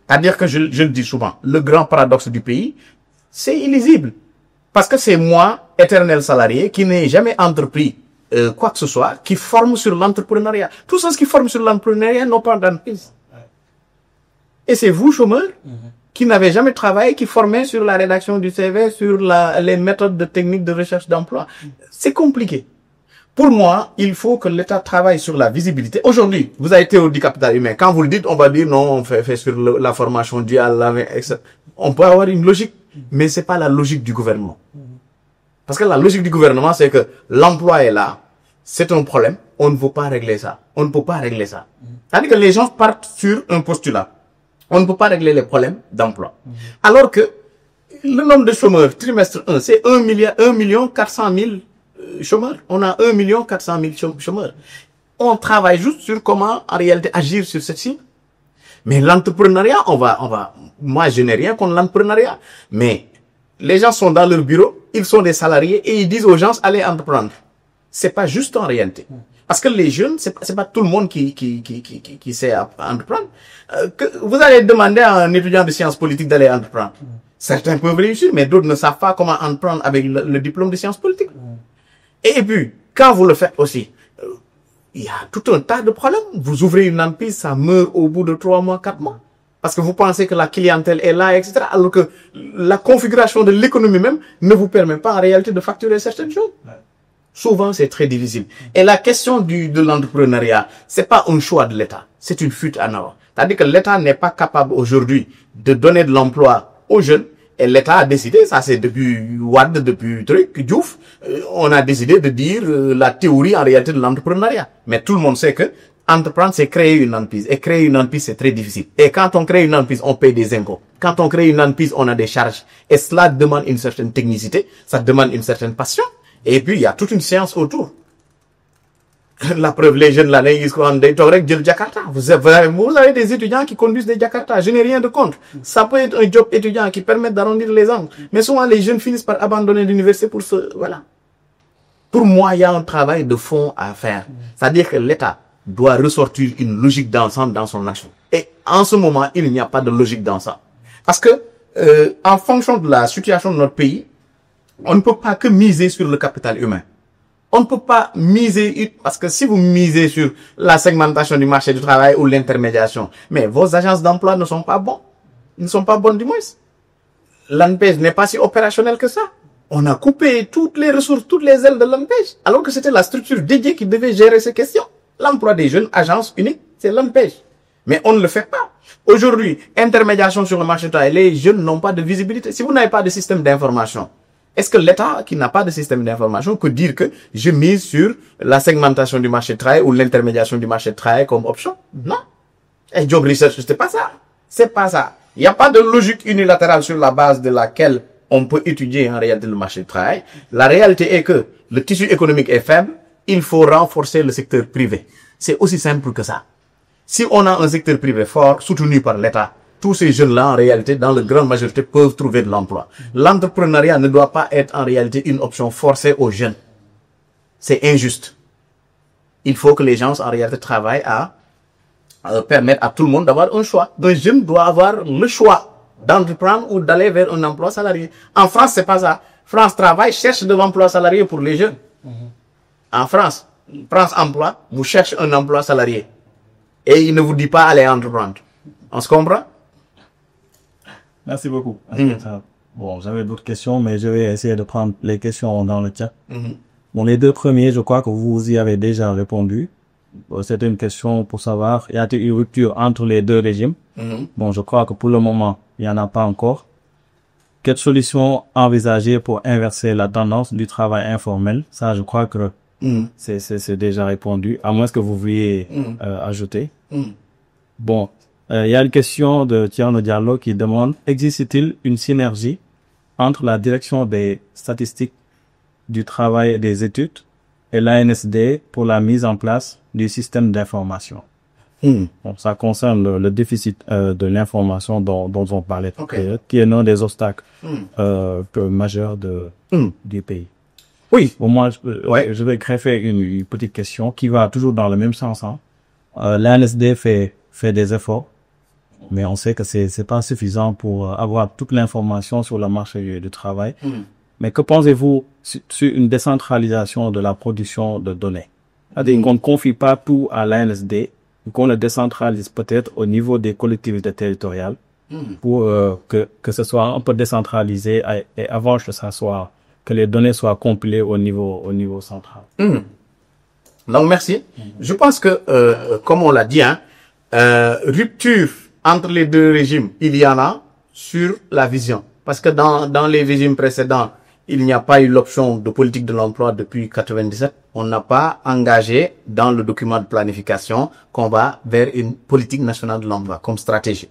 C'est-à-dire que je le dis souvent, le grand paradoxe du pays, c'est illisible. Parce que c'est moi, éternel salarié, qui n'ai jamais entrepris quoi que ce soit, qui forme sur l'entrepreneuriat. Tous ceux qui forment sur l'entrepreneuriat n'ont pas d'entreprise. Et c'est vous, chômeurs, qui n'avez jamais travaillé, qui formez sur la rédaction du CV, sur les méthodes de techniques de recherche d'emploi. C'est compliqué. Pour moi, il faut que l'État travaille sur la visibilité. Aujourd'hui, vous avez théorie du capital humain. Quand vous le dites, on va dire non, on fait sur la formation duale, etc. On peut avoir une logique, mais c'est pas la logique du gouvernement. Parce que la logique du gouvernement, c'est que l'emploi est là, c'est un problème, on ne peut pas régler ça. On ne peut pas régler ça. C'est-à-dire que les gens partent sur un postulat. On ne peut pas régler les problèmes d'emploi. Alors que le nombre de chômeurs, trimestre 1, c'est 1 400 000 chômeurs. On a 1 400 000 chômeurs. On travaille juste sur comment, en réalité, agir sur cette cible. Mais l'entrepreneuriat, moi, je n'ai rien contre l'entrepreneuriat. Mais les gens sont dans leur bureau, ils sont des salariés et ils disent aux gens, allez entreprendre. C'est pas juste en réalité. Parce que les jeunes, c'est pas tout le monde qui sait entreprendre. Vous allez demander à un étudiant de sciences politiques d'aller entreprendre. Certains peuvent réussir, mais d'autres ne savent pas comment entreprendre avec le diplôme de sciences politiques. Et puis, quand vous le faites aussi, il y a tout un tas de problèmes. Vous ouvrez une entreprise, ça meurt au bout de 3 mois, 4 mois. Parce que vous pensez que la clientèle est là, etc. Alors que la configuration de l'économie même ne vous permet pas en réalité de facturer certaines choses. Souvent, c'est très difficile. Et la question de l'entrepreneuriat, c'est pas un choix de l'État. C'est une fuite en avant. C'est-à-dire que l'État n'est pas capable aujourd'hui de donner de l'emploi aux jeunes Et l'État a décidé, ça c'est depuis Wade, depuis Diouf, on a décidé de dire la théorie en réalité de l'entrepreneuriat. Mais tout le monde sait que entreprendre, c'est créer une entreprise. Et créer une entreprise, c'est très difficile. Et quand on crée une entreprise, on paye des impôts. Quand on crée une entreprise, on a des charges. Et cela demande une certaine technicité, ça demande une certaine passion. Et puis, il y a toute une science autour. La preuve, les jeunes là, Jakarta. Vous avez des étudiants qui conduisent des Jakarta. Je n'ai rien de contre. Ça peut être un job étudiant qui permet d'arrondir les angles. Mais souvent, les jeunes finissent par abandonner l'université pour ce, voilà. Pour moi, il y a un travail de fond à faire. C'est-à-dire que l'État doit ressortir une logique d'ensemble dans son action. Et en ce moment, il n'y a pas de logique d'ensemble. Parce que, en fonction de la situation de notre pays, on ne peut pas que miser sur le capital humain. On ne peut pas miser, parce que si vous misez sur la segmentation du marché du travail ou l'intermédiation, mais vos agences d'emploi ne sont pas bons. Ils ne sont pas bonnes du moins. L'ANPEJ n'est pas si opérationnel que ça. On a coupé toutes les ressources, toutes les ailes de l'ANPEJ, alors que c'était la structure dédiée qui devait gérer ces questions. L'emploi des jeunes, agence unique, c'est l'ANPEJ. Mais on ne le fait pas. Aujourd'hui, intermédiation sur le marché du travail, les jeunes n'ont pas de visibilité. Si vous n'avez pas de système d'information, est-ce que l'État, qui n'a pas de système d'information, peut dire que je mise sur la segmentation du marché de travail ou l'intermédiation du marché de travail comme option? Non. Et Job Research, c'est pas ça. C'est pas ça. Il n'y a pas de logique unilatérale sur la base de laquelle on peut étudier en réalité le marché de travail. La réalité est que le tissu économique est faible. Il faut renforcer le secteur privé. C'est aussi simple que ça. Si on a un secteur privé fort, soutenu par l'État, tous ces jeunes-là, en réalité, dans la grande majorité, peuvent trouver de l'emploi. L'entrepreneuriat ne doit pas être en réalité une option forcée aux jeunes. C'est injuste. Il faut que les gens, en réalité, travaillent à permettre à tout le monde d'avoir un choix. Un jeune doit avoir le choix d'entreprendre ou d'aller vers un emploi salarié. En France, c'est pas ça. France Travail cherche de l'emploi salarié pour les jeunes. En France, France Emploi vous cherche un emploi salarié. Et il ne vous dit pas aller entreprendre. On se comprend? Merci beaucoup. Bon, j'avais d'autres questions, mais je vais essayer de prendre les questions dans le chat. Bon, les deux premiers, je crois que vous y avez déjà répondu. C'était une question pour savoir, y a-t-il une rupture entre les deux régimes? Bon, je crois que pour le moment, il n'y en a pas encore. Quelle solution envisager pour inverser la tendance du travail informel? Ça, je crois que c'est déjà répondu, à moins que vous vouliez ajouter. Bon, il y a une question de Thierno Diallo qui demande, existe-t-il une synergie entre la direction des statistiques du travail et des études et l'ANSD pour la mise en place du système d'information? Bon, ça concerne le déficit de l'information dont on parlait, qui est l'un des obstacles majeurs du pays. Oui. Bon, moi, je vais greffer une petite question qui va toujours dans le même sens. L'ANSD fait des efforts, mais on sait que c'est pas suffisant pour avoir toute l'information sur le marché du travail. Mais que pensez-vous sur une décentralisation de la production de données? C'est-à-dire qu'on ne confie pas tout à l'ANSD, qu'on le décentralise peut-être au niveau des collectivités territoriales pour que ce soit un peu décentralisé et avant que ça soit, que les données soient compilées au niveau central. Donc, merci. Je pense que, comme on l'a dit, rupture entre les deux régimes, il y en a sur la vision. Parce que dans les régimes précédents, il n'y a pas eu l'option de politique de l'emploi depuis 97. On n'a pas engagé dans le document de planification qu'on va vers une politique nationale de l'emploi comme stratégie.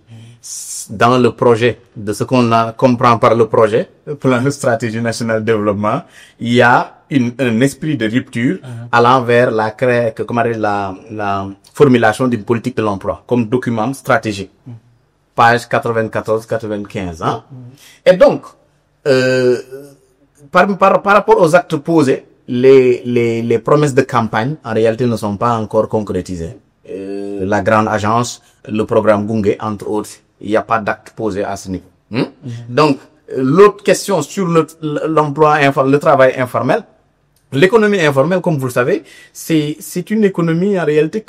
Dans le projet, de ce qu'on comprend par le projet, le plan de stratégie nationale de développement, il y a un esprit de rupture allant vers la formulation d'une politique de l'emploi comme document stratégique. Page 94-95. Et donc, par rapport aux actes posés, les promesses de campagne, en réalité, ne sont pas encore concrétisées. La grande agence, le programme Gungé, entre autres, il n'y a pas d'acte posé à ce niveau. Donc, l'autre question sur l'emploi informel, le travail informel, l'économie informelle, comme vous le savez, c'est une économie en réalité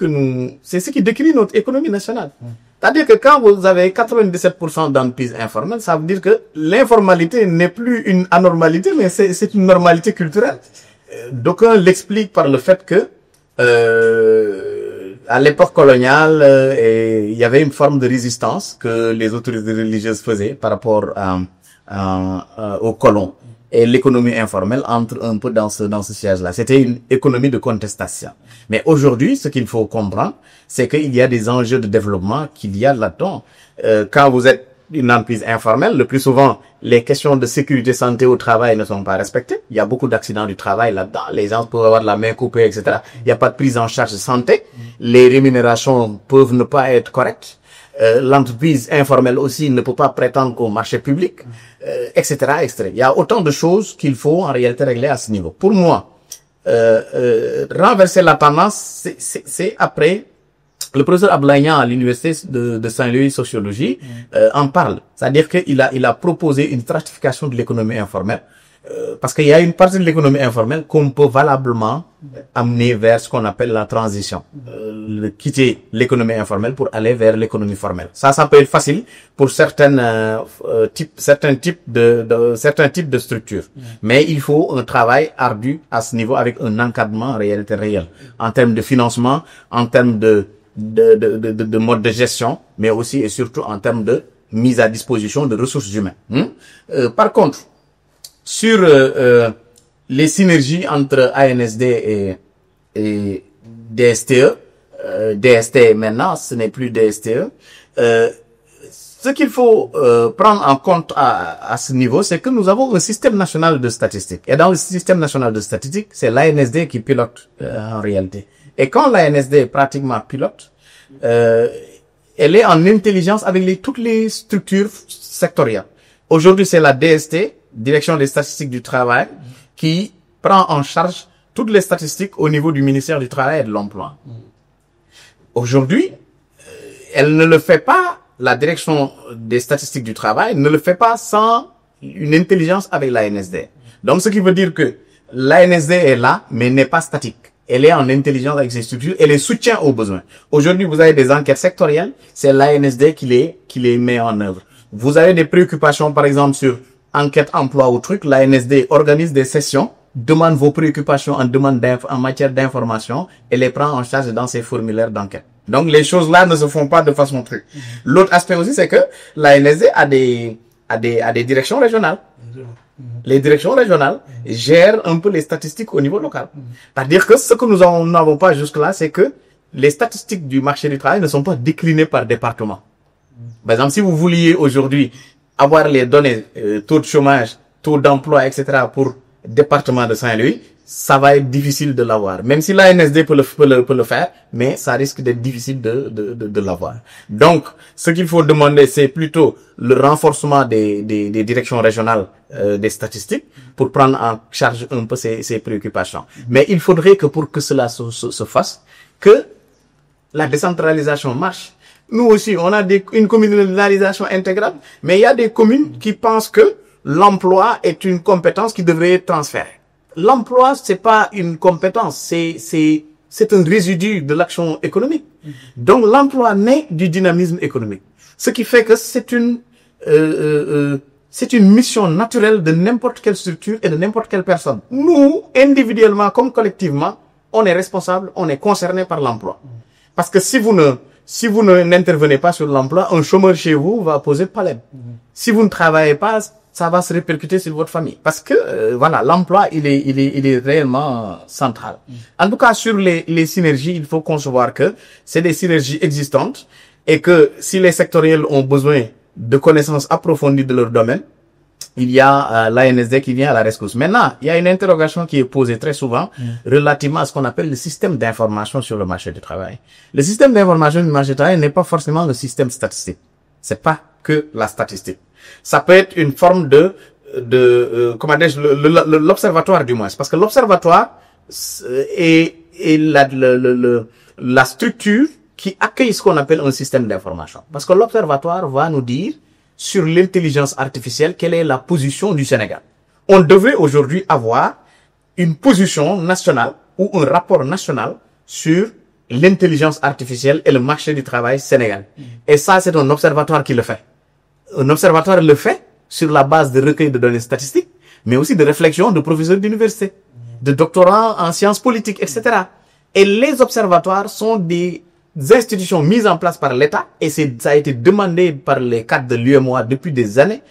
c'est ce qui décrit notre économie nationale. C'est-à-dire que quand vous avez 97% d'entreprises informelles, ça veut dire que l'informalité n'est plus une anormalité, mais c'est une normalité culturelle. D'aucuns l'expliquent par le fait que à l'époque coloniale, il y avait une forme de résistance que les autorités religieuses faisaient par rapport aux colons. Et l'économie informelle entre un peu dans ce siège-là. C'était une économie de contestation. Mais aujourd'hui, ce qu'il faut comprendre, c'est qu'il y a des enjeux de développement qu'il y a là-dedans. Quand vous êtes une entreprise informelle, le plus souvent, les questions de sécurité santé au travail ne sont pas respectées. Il y a beaucoup d'accidents du travail là-dedans. Les gens peuvent avoir de la main coupée, etc. Il n'y a pas de prise en charge de santé. Les rémunérations peuvent ne pas être correctes. L'entreprise informelle aussi ne peut pas prétendre au marché public, etc., etc. Il y a autant de choses qu'il faut en réalité régler à ce niveau. Pour moi, renverser la tendance, c'est après. Le professeur Ablaïan à l'université de Saint-Louis sociologie en parle. C'est-à-dire qu'il a proposé une stratification de l'économie informelle. Parce qu'il y a une partie de l'économie informelle qu'on peut valablement amener vers ce qu'on appelle la transition. Quitter l'économie informelle pour aller vers l'économie formelle. Ça peut être facile pour certains types de structures. Mais il faut un travail ardu à ce niveau avec un encadrement en réalité réel. En termes de financement, en termes de mode de gestion, mais aussi et surtout en termes de mise à disposition de ressources humaines. Par contre, sur les synergies entre ANSD et DSTE, DST maintenant, ce n'est plus DSTE, ce qu'il faut prendre en compte à ce niveau, c'est que nous avons un système national de statistiques. Et dans le système national de statistiques, c'est l'ANSD qui pilote en réalité. Et quand l'ANSD pratiquement pilote, elle est en intelligence avec toutes les structures sectorielles. Aujourd'hui, c'est la DST, Direction des statistiques du travail, qui prend en charge toutes les statistiques au niveau du ministère du Travail et de l'Emploi. Aujourd'hui, elle ne le fait pas, la Direction des statistiques du travail ne le fait pas sans une intelligence avec l'ANSD. Donc, ce qui veut dire que l'ANSD est là, mais n'est pas statique. Elle est en intelligence avec ses structures et les soutient aux besoins. Aujourd'hui, vous avez des enquêtes sectorielles, c'est l'ANSD qui les met en œuvre. Vous avez des préoccupations, par exemple, sur enquête, emploi ou truc, l'ANSD organise des sessions, demande vos préoccupations en matière d'information et les prend en charge dans ses formulaires d'enquête. Donc, les choses-là ne se font pas de façon truc. L'autre aspect aussi, c'est que l'ANSD a des directions régionales. Les directions régionales gèrent un peu les statistiques au niveau local. C'est-à-dire que ce que nous n'avons pas jusque-là, c'est que les statistiques du marché du travail ne sont pas déclinées par département. Par exemple, si vous vouliez aujourd'hui avoir les données taux de chômage, taux d'emploi, etc. pour département de Saint-Louis, ça va être difficile de l'avoir. Même si l'ANSD peut le faire, mais ça risque d'être difficile de l'avoir. Donc, ce qu'il faut demander, c'est plutôt le renforcement des directions régionales des statistiques pour prendre en charge un peu ces préoccupations. Mais il faudrait que pour que cela se fasse, que la décentralisation marche. Nous aussi, on a une communalisation intégrale, mais il y a des communes qui pensent que l'emploi est une compétence qui devrait être transférée. L'emploi, c'est pas une compétence, c'est un résidu de l'action économique. Donc, l'emploi naît du dynamisme économique. Ce qui fait que c'est une mission naturelle de n'importe quelle structure et de n'importe quelle personne. Nous, individuellement comme collectivement, on est responsable, on est concerné par l'emploi. Parce que si vous n'intervenez pas sur l'emploi, un chômeur chez vous va poser problème. Si vous ne travaillez pas, ça va se répercuter sur votre famille. Parce que, voilà, l'emploi, il est réellement central. En tout cas, sur les synergies, il faut concevoir que c'est des synergies existantes et que si les sectoriels ont besoin de connaissances approfondies de leur domaine, il y a l'ANSD qui vient à la rescousse. Maintenant, il y a une interrogation qui est posée très souvent relativement à ce qu'on appelle le système d'information sur le marché du travail. Le système d'information du marché du travail n'est pas forcément le système statistique. C'est pas que la statistique. Ça peut être une forme comment dire, l'observatoire du moins. Parce que l'observatoire est la structure qui accueille ce qu'on appelle un système d'information. Parce que l'observatoire va nous dire sur l'intelligence artificielle quelle est la position du Sénégal. On devrait aujourd'hui avoir une position nationale ou un rapport national sur l'intelligence artificielle et le marché du travail sénégalais. Et ça, c'est un observatoire qui le fait. Un observatoire le fait sur la base de recueils de données statistiques, mais aussi de réflexions de professeurs d'université, de doctorants en sciences politiques, etc. Et les observatoires sont des institutions mises en place par l'État, et ça a été demandé par les cadres de l'UMOA depuis des années,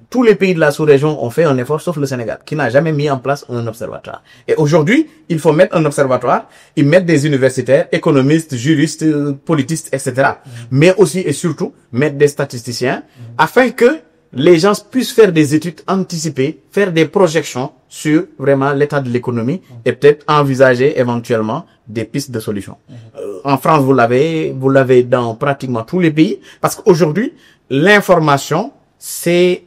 tous les pays de la sous-région ont fait un effort, sauf le Sénégal, qui n'a jamais mis en place un observatoire. Et aujourd'hui, il faut mettre un observatoire, ils mettent des universitaires, économistes, juristes, politistes, etc. Mais aussi et surtout, mettre des statisticiens, afin que les gens puissent faire des études anticipées, faire des projections sur vraiment l'état de l'économie et peut-être envisager éventuellement des pistes de solutions. En France, vous l'avez dans pratiquement tous les pays, parce qu'aujourd'hui, l'information, c'est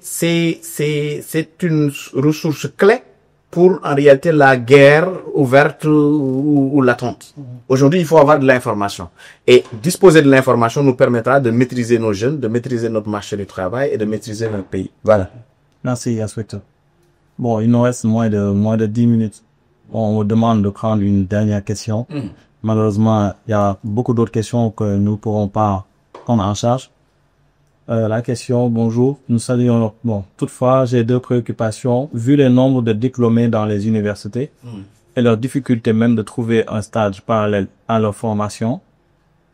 une ressource clé pour, en réalité, la guerre ouverte ou latente. Aujourd'hui, il faut avoir de l'information. Et disposer de l'information nous permettra de maîtriser nos jeunes, de maîtriser notre marché du travail et de maîtriser notre pays. Voilà. Merci, inspecteur. Bon, il nous reste moins de 10 minutes. Bon, on me demande de prendre une dernière question. Malheureusement, il y a beaucoup d'autres questions que nous ne pourrons pas prendre en charge. La question, bonjour, nous saluons. Bon, toutefois, j'ai deux préoccupations. Vu le nombre de diplômés dans les universités et leur difficulté même de trouver un stage parallèle à leur formation,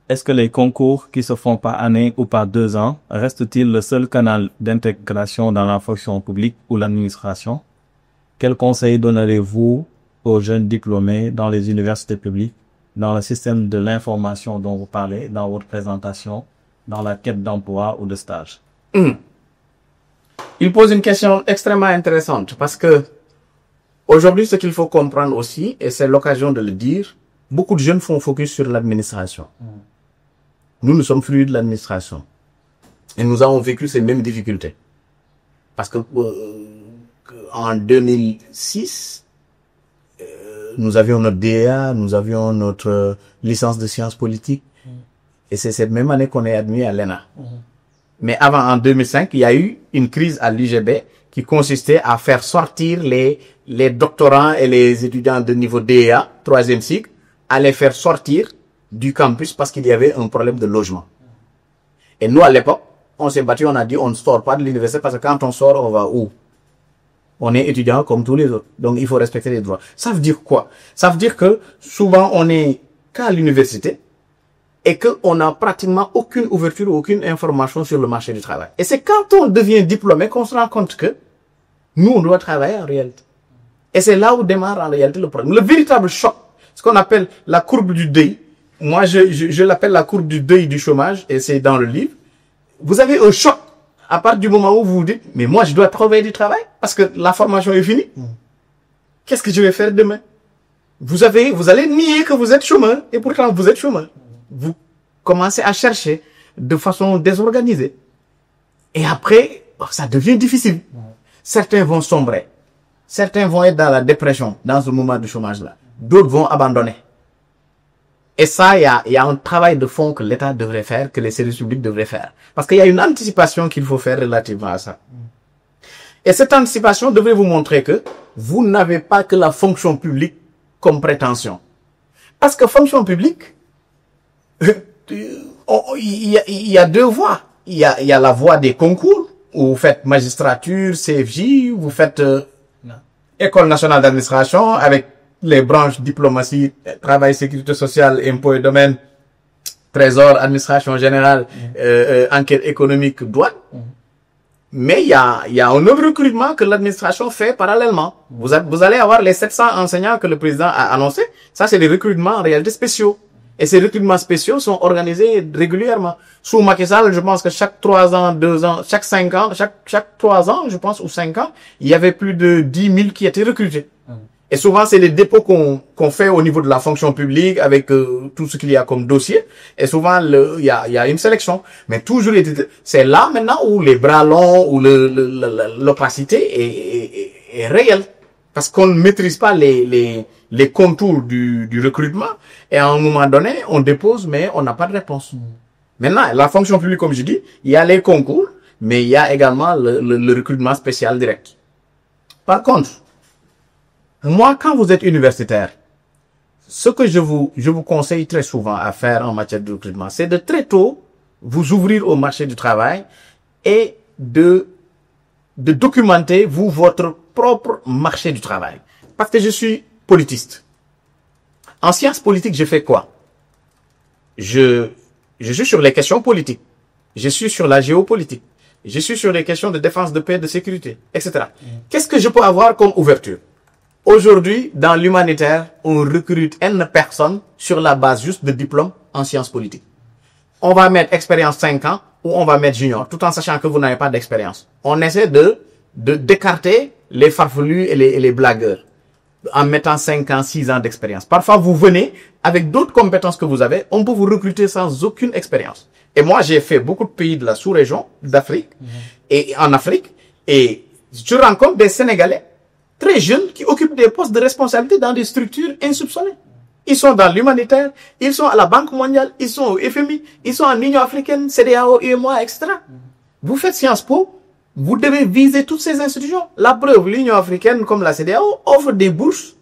est-ce que les concours qui se font par année ou par 2 ans restent-ils le seul canal d'intégration dans la fonction publique ou l'administration? Quels conseils donnerez-vous aux jeunes diplômés dans les universités publiques, dans le système de l'information dont vous parlez dans votre présentation, dans la quête d'emploi ou de stage? Il pose une question extrêmement intéressante parce que aujourd'hui, ce qu'il faut comprendre aussi, et c'est l'occasion de le dire, beaucoup de jeunes font focus sur l'administration. Nous sommes fruits de l'administration. Et nous avons vécu ces mêmes difficultés. Parce que en 2006, nous avions notre DEA, nous avions notre licence de sciences politiques. Et c'est cette même année qu'on est admis à l'ENA. Mais avant, en 2005, il y a eu une crise à l'UGB qui consistait à faire sortir les doctorants et les étudiants de niveau DEA, 3e cycle, à les faire sortir du campus parce qu'il y avait un problème de logement. Et nous, à l'époque, on s'est battu, on a dit on ne sort pas de l'université parce que quand on sort, on va où? On est étudiant comme tous les autres. Donc, il faut respecter les droits. Ça veut dire quoi? Ça veut dire que souvent, on est qu'à l'université et qu'on n'a pratiquement aucune ouverture, aucune information sur le marché du travail. Et c'est quand on devient diplômé qu'on se rend compte que nous, on doit travailler en réalité. Et c'est là où démarre en réalité le problème. Le véritable choc, ce qu'on appelle la courbe du deuil. Moi, je l'appelle la courbe du deuil du chômage et c'est dans le livre. Vous avez un choc à partir du moment où vous vous dites, mais moi, je dois trouver du travail parce que la formation est finie. Qu'est-ce que je vais faire demain? Vous allez nier que vous êtes chômeur et pourtant vous êtes chômeur. Vous commencez à chercher de façon désorganisée. Et après, ça devient difficile. Certains vont sombrer. Certains vont être dans la dépression dans ce moment de chômage-là. D'autres vont abandonner. Et ça, il y a un travail de fond que l'État devrait faire, que les services publics devraient faire. Parce qu'il y a une anticipation qu'il faut faire relativement à ça. Et cette anticipation devrait vous montrer que vous n'avez pas que la fonction publique comme prétention. Parce que fonction publique, il y a deux voies. Il y a la voie des concours, où vous faites magistrature, CFJ, vous faites École nationale d'administration avec les branches diplomatie, travail, sécurité sociale, impôts et domaines, trésor, administration générale, enquête économique, douane. Mais il y a un autre recrutement que l'administration fait parallèlement. Vous allez avoir les 700 enseignants que le président a annoncé. Ça, c'est des recrutements en réalité spéciaux. Et ces recrutements spéciaux sont organisés régulièrement. Sous Macky Sall, je pense que chaque 3 ans, 2 ans, chaque 5 ans, chaque 3 ans, je pense, ou 5 ans, il y avait plus de 10 000 qui étaient recrutés. Et souvent, c'est les dépôts qu'on fait au niveau de la fonction publique avec tout ce qu'il y a comme dossier. Et souvent, il y a une sélection. Mais toujours, c'est là maintenant où les bras longs, où l'opacité est réelle. Parce qu'on ne maîtrise pas les contours du recrutement. Et à un moment donné, on dépose, mais on n'a pas de réponse. Maintenant, la fonction publique, comme je dis, il y a les concours, mais il y a également le recrutement spécial direct. Par contre, moi, quand vous êtes universitaire, ce que je vous conseille très souvent à faire en matière de recrutement, c'est de très tôt vous ouvrir au marché du travail et de documenter, vous, votre propre marché du travail. Parce que je suis politiste. En sciences politiques, je fais quoi? Je suis sur les questions politiques. Je suis sur la géopolitique. Je suis sur les questions de défense, de paix, de sécurité, etc. Qu'est-ce que je peux avoir comme ouverture? Aujourd'hui, dans l'humanitaire, on recrute une personne sur la base juste de diplôme en sciences politiques. On va mettre expérience 5 ans ou on va mettre junior, tout en sachant que vous n'avez pas d'expérience. On essaie d'écarter les farfelus et les blagueurs en mettant 5 ans, 6 ans d'expérience. Parfois, vous venez avec d'autres compétences que vous avez, on peut vous recruter sans aucune expérience. Et moi, j'ai fait beaucoup de pays de la sous-région, d'Afrique, et en Afrique, et je rencontre des Sénégalais très jeunes qui occupent des postes de responsabilité dans des structures insoupçonnées. Ils sont dans l'humanitaire, ils sont à la Banque mondiale, ils sont au FMI, ils sont en Union africaine, CEDEAO, UEMOA, etc. Vous faites Sciences Po, vous devez viser toutes ces institutions. La preuve, l'Union africaine comme la CEDEAO offre des bourses.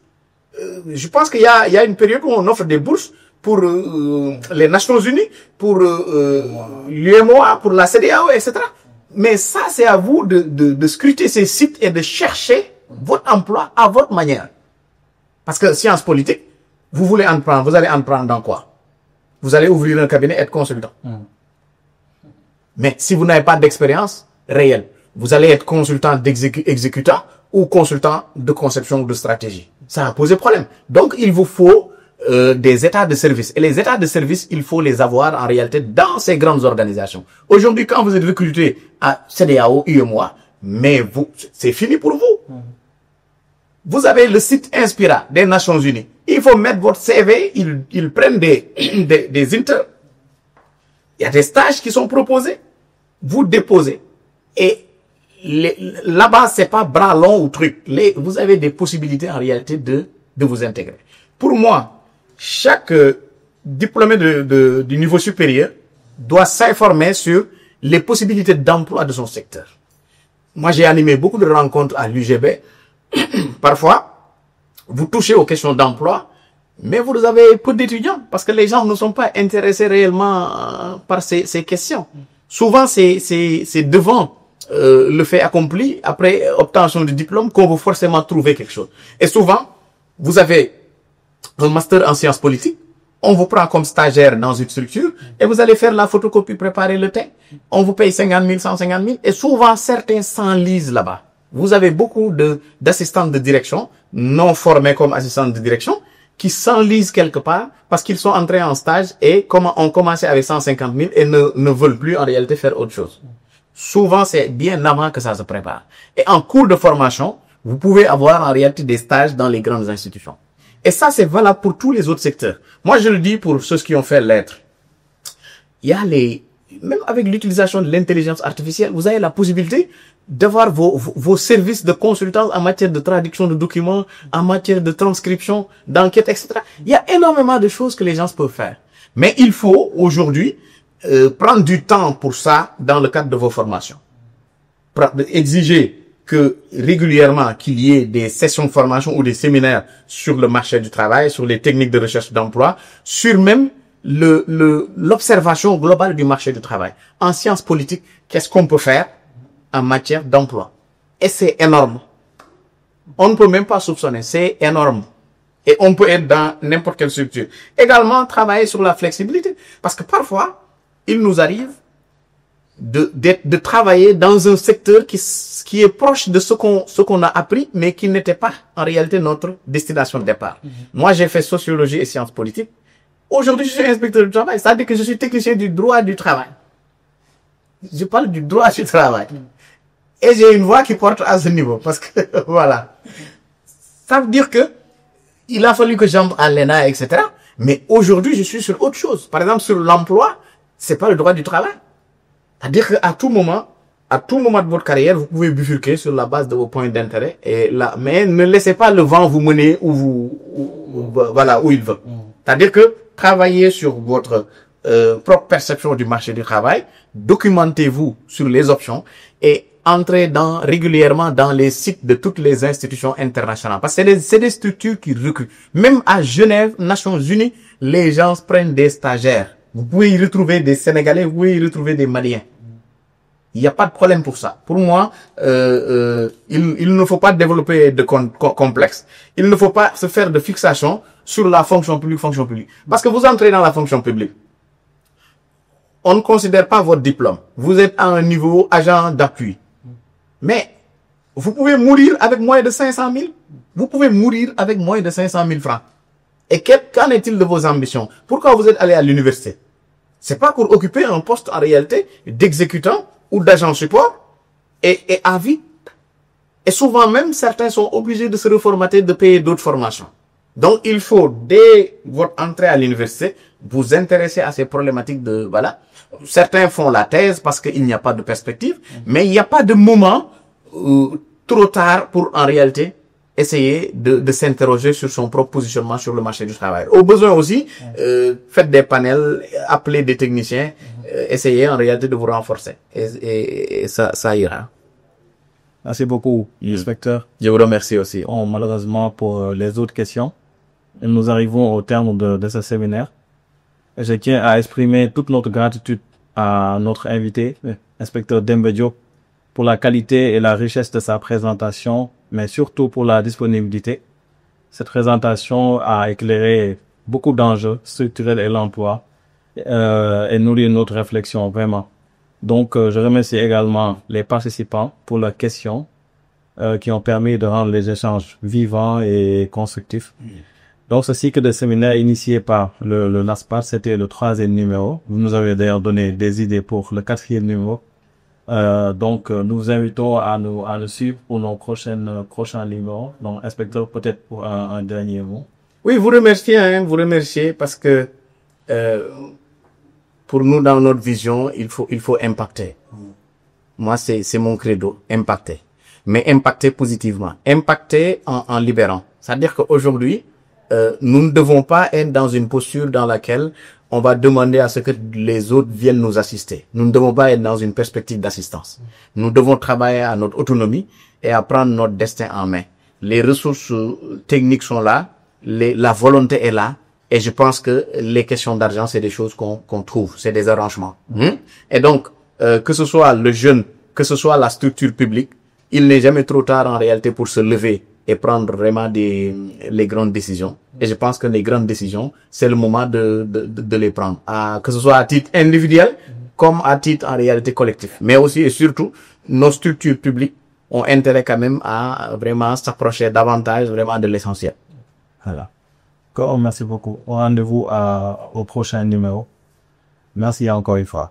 Je pense qu'il y a une période où on offre des bourses pour les Nations Unies, pour l'UEMOA, pour la CEDEAO, etc. Mais ça, c'est à vous de scruter ces sites et de chercher votre emploi à votre manière. Parce que sciences politiques, vous allez en prendre dans quoi? Vous allez ouvrir un cabinet et être consultant. Mais si vous n'avez pas d'expérience réelle, vous allez être consultant exécutant ou consultant de conception de stratégie. Ça va poser problème. Donc, il vous faut des états de service. Et les états de service, il faut les avoir en réalité dans ces grandes organisations. Aujourd'hui, quand vous êtes recruté à CEDEAO, UEMOA, mais c'est fini pour vous. Vous avez le site Inspira des Nations Unies. Il faut mettre votre CV, ils prennent des inter. Il y a des stages qui sont proposés. Vous déposez. Et là-bas, c'est pas bras long ou truc. Vous avez des possibilités en réalité de vous intégrer. Pour moi, chaque diplômé du niveau supérieur doit s'informer sur les possibilités d'emploi de son secteur. Moi, j'ai animé beaucoup de rencontres à l'UGB. Parfois, vous touchez aux questions d'emploi, mais vous avez peu d'étudiants parce que les gens ne sont pas intéressés réellement par ces questions. Souvent, c'est devant le fait accompli, après obtention du diplôme, qu'on va forcément trouver quelque chose. Et souvent, vous avez un master en sciences politiques, on vous prend comme stagiaire dans une structure et vous allez faire la photocopie, préparer le teint. On vous paye 50 000, 150 000 et souvent certains s'enlisent là-bas. Vous avez beaucoup d'assistants de direction, non formés comme assistants de direction, qui s'enlisent quelque part parce qu'ils sont entrés en stage et ont commencé avec 150 000 et ne veulent plus en réalité faire autre chose. Souvent, c'est bien avant que ça se prépare. Et en cours de formation, vous pouvez avoir en réalité des stages dans les grandes institutions. Et ça, c'est valable pour tous les autres secteurs. Moi, je le dis pour ceux qui ont fait lettres. Il y a même avec l'utilisation de l'intelligence artificielle, vous avez la possibilité d'avoir vos services de consultance en matière de traduction de documents, en matière de transcription, d'enquête, etc. Il y a énormément de choses que les gens peuvent faire. Mais il faut aujourd'hui prendre du temps pour ça dans le cadre de vos formations. Exiger que régulièrement qu'il y ait des sessions de formation ou des séminaires sur le marché du travail, sur les techniques de recherche d'emploi, sur même l'observation globale du marché du travail. En sciences politiques, qu'est-ce qu'on peut faire en matière d'emploi? Et c'est énorme. On ne peut même pas soupçonner, c'est énorme. Et on peut être dans n'importe quelle structure. Également, travailler sur la flexibilité. Parce que parfois, il nous arrive de travailler dans un secteur qui est proche de ce qu'on a appris, mais qui n'était pas en réalité notre destination de départ. Moi, j'ai fait sociologie et sciences politiques. Aujourd'hui, je suis inspecteur du travail, c'est-à-dire que je suis technicien du droit du travail. Je parle du droit du travail. Et j'ai une voix qui porte à ce niveau, parce que, voilà. Ça veut dire que il a fallu que j'entre à l'ENA, etc. Mais aujourd'hui, je suis sur autre chose. Par exemple, sur l'emploi, c'est pas le droit du travail. C'est-à-dire qu'à tout moment de votre carrière, vous pouvez bifurquer sur la base de vos points d'intérêt mais ne laissez pas le vent vous mener où il veut. C'est-à-dire que travaillez sur votre propre perception du marché du travail, documentez-vous sur les options et entrez régulièrement dans les sites de toutes les institutions internationales. Parce que c'est des structures qui recrutent. Même à Genève, Nations Unies, les gens prennent des stagiaires. Vous pouvez y retrouver des Sénégalais, vous pouvez y retrouver des Maliens. Il n'y a pas de problème pour ça. Pour moi, il ne faut pas développer de complexe. Il ne faut pas se faire de fixation sur la fonction publique. Parce que vous entrez dans la fonction publique. on ne considère pas votre diplôme. Vous êtes à un niveau agent d'appui. Mais vous pouvez mourir avec moins de 500 000. Vous pouvez mourir avec moins de 500 000 francs. Et qu'en est-il de vos ambitions? Pourquoi vous êtes allé à l'université? C'est pas pour occuper un poste en réalité d'exécutant ou d'agent support et à vie. Et souvent même, certains sont obligés de se reformater, de payer d'autres formations. Donc, il faut, dès votre entrée à l'université, vous intéresser à ces problématiques de, voilà. Certains font la thèse parce qu'il n'y a pas de perspective, mais il n'y a pas de moment trop tard pour, en réalité, essayer de s'interroger sur son propre positionnement sur le marché du travail. Au besoin aussi, faites des panels, appelez des techniciens, essayez en réalité de vous renforcer. Et ça ira. Merci beaucoup, inspecteur. Je vous remercie aussi. Bon, malheureusement, pour les autres questions, nous arrivons au terme de ce séminaire. Je tiens à exprimer toute notre gratitude à notre invité, inspecteur Demba Diop, pour la qualité et la richesse de sa présentation, mais surtout pour la disponibilité. Cette présentation a éclairé beaucoup d'enjeux structurels et l'emploi et nourri notre réflexion vraiment. Donc, je remercie également les participants pour leurs questions qui ont permis de rendre les échanges vivants et constructifs. Donc, ce cycle de séminaire initié par le NASPAT, c'était le 3e numéro. Vous nous avez d'ailleurs donné des idées pour le 4e numéro. Donc, nous vous invitons à nous suivre pour nos prochains numéros. Donc, inspecteur, peut-être pour un dernier mot. Oui, vous remercier parce que pour nous, dans notre vision, il faut impacter. Moi, c'est mon credo, impacter. Mais impacter positivement. Impacter en libérant. C'est-à-dire qu'aujourd'hui, nous ne devons pas être dans une posture dans laquelle on va demander à ce que les autres viennent nous assister. Nous ne devons pas être dans une perspective d'assistance. Nous devons travailler à notre autonomie et à prendre notre destin en main. Les ressources techniques sont là, la volonté est là, et je pense que les questions d'argent, c'est des choses qu'on trouve, c'est des arrangements. Et donc, que ce soit le jeune, que ce soit la structure publique, il n'est jamais trop tard en réalité pour se lever et prendre vraiment les grandes décisions. Et je pense que les grandes décisions, c'est le moment de les prendre. Que ce soit à titre individuel, comme à titre en réalité collectif. Mais aussi et surtout, nos structures publiques ont intérêt quand même à vraiment s'approcher davantage vraiment de l'essentiel. Voilà. Encore, merci beaucoup. Au rendez-vous au prochain numéro. Merci encore une fois.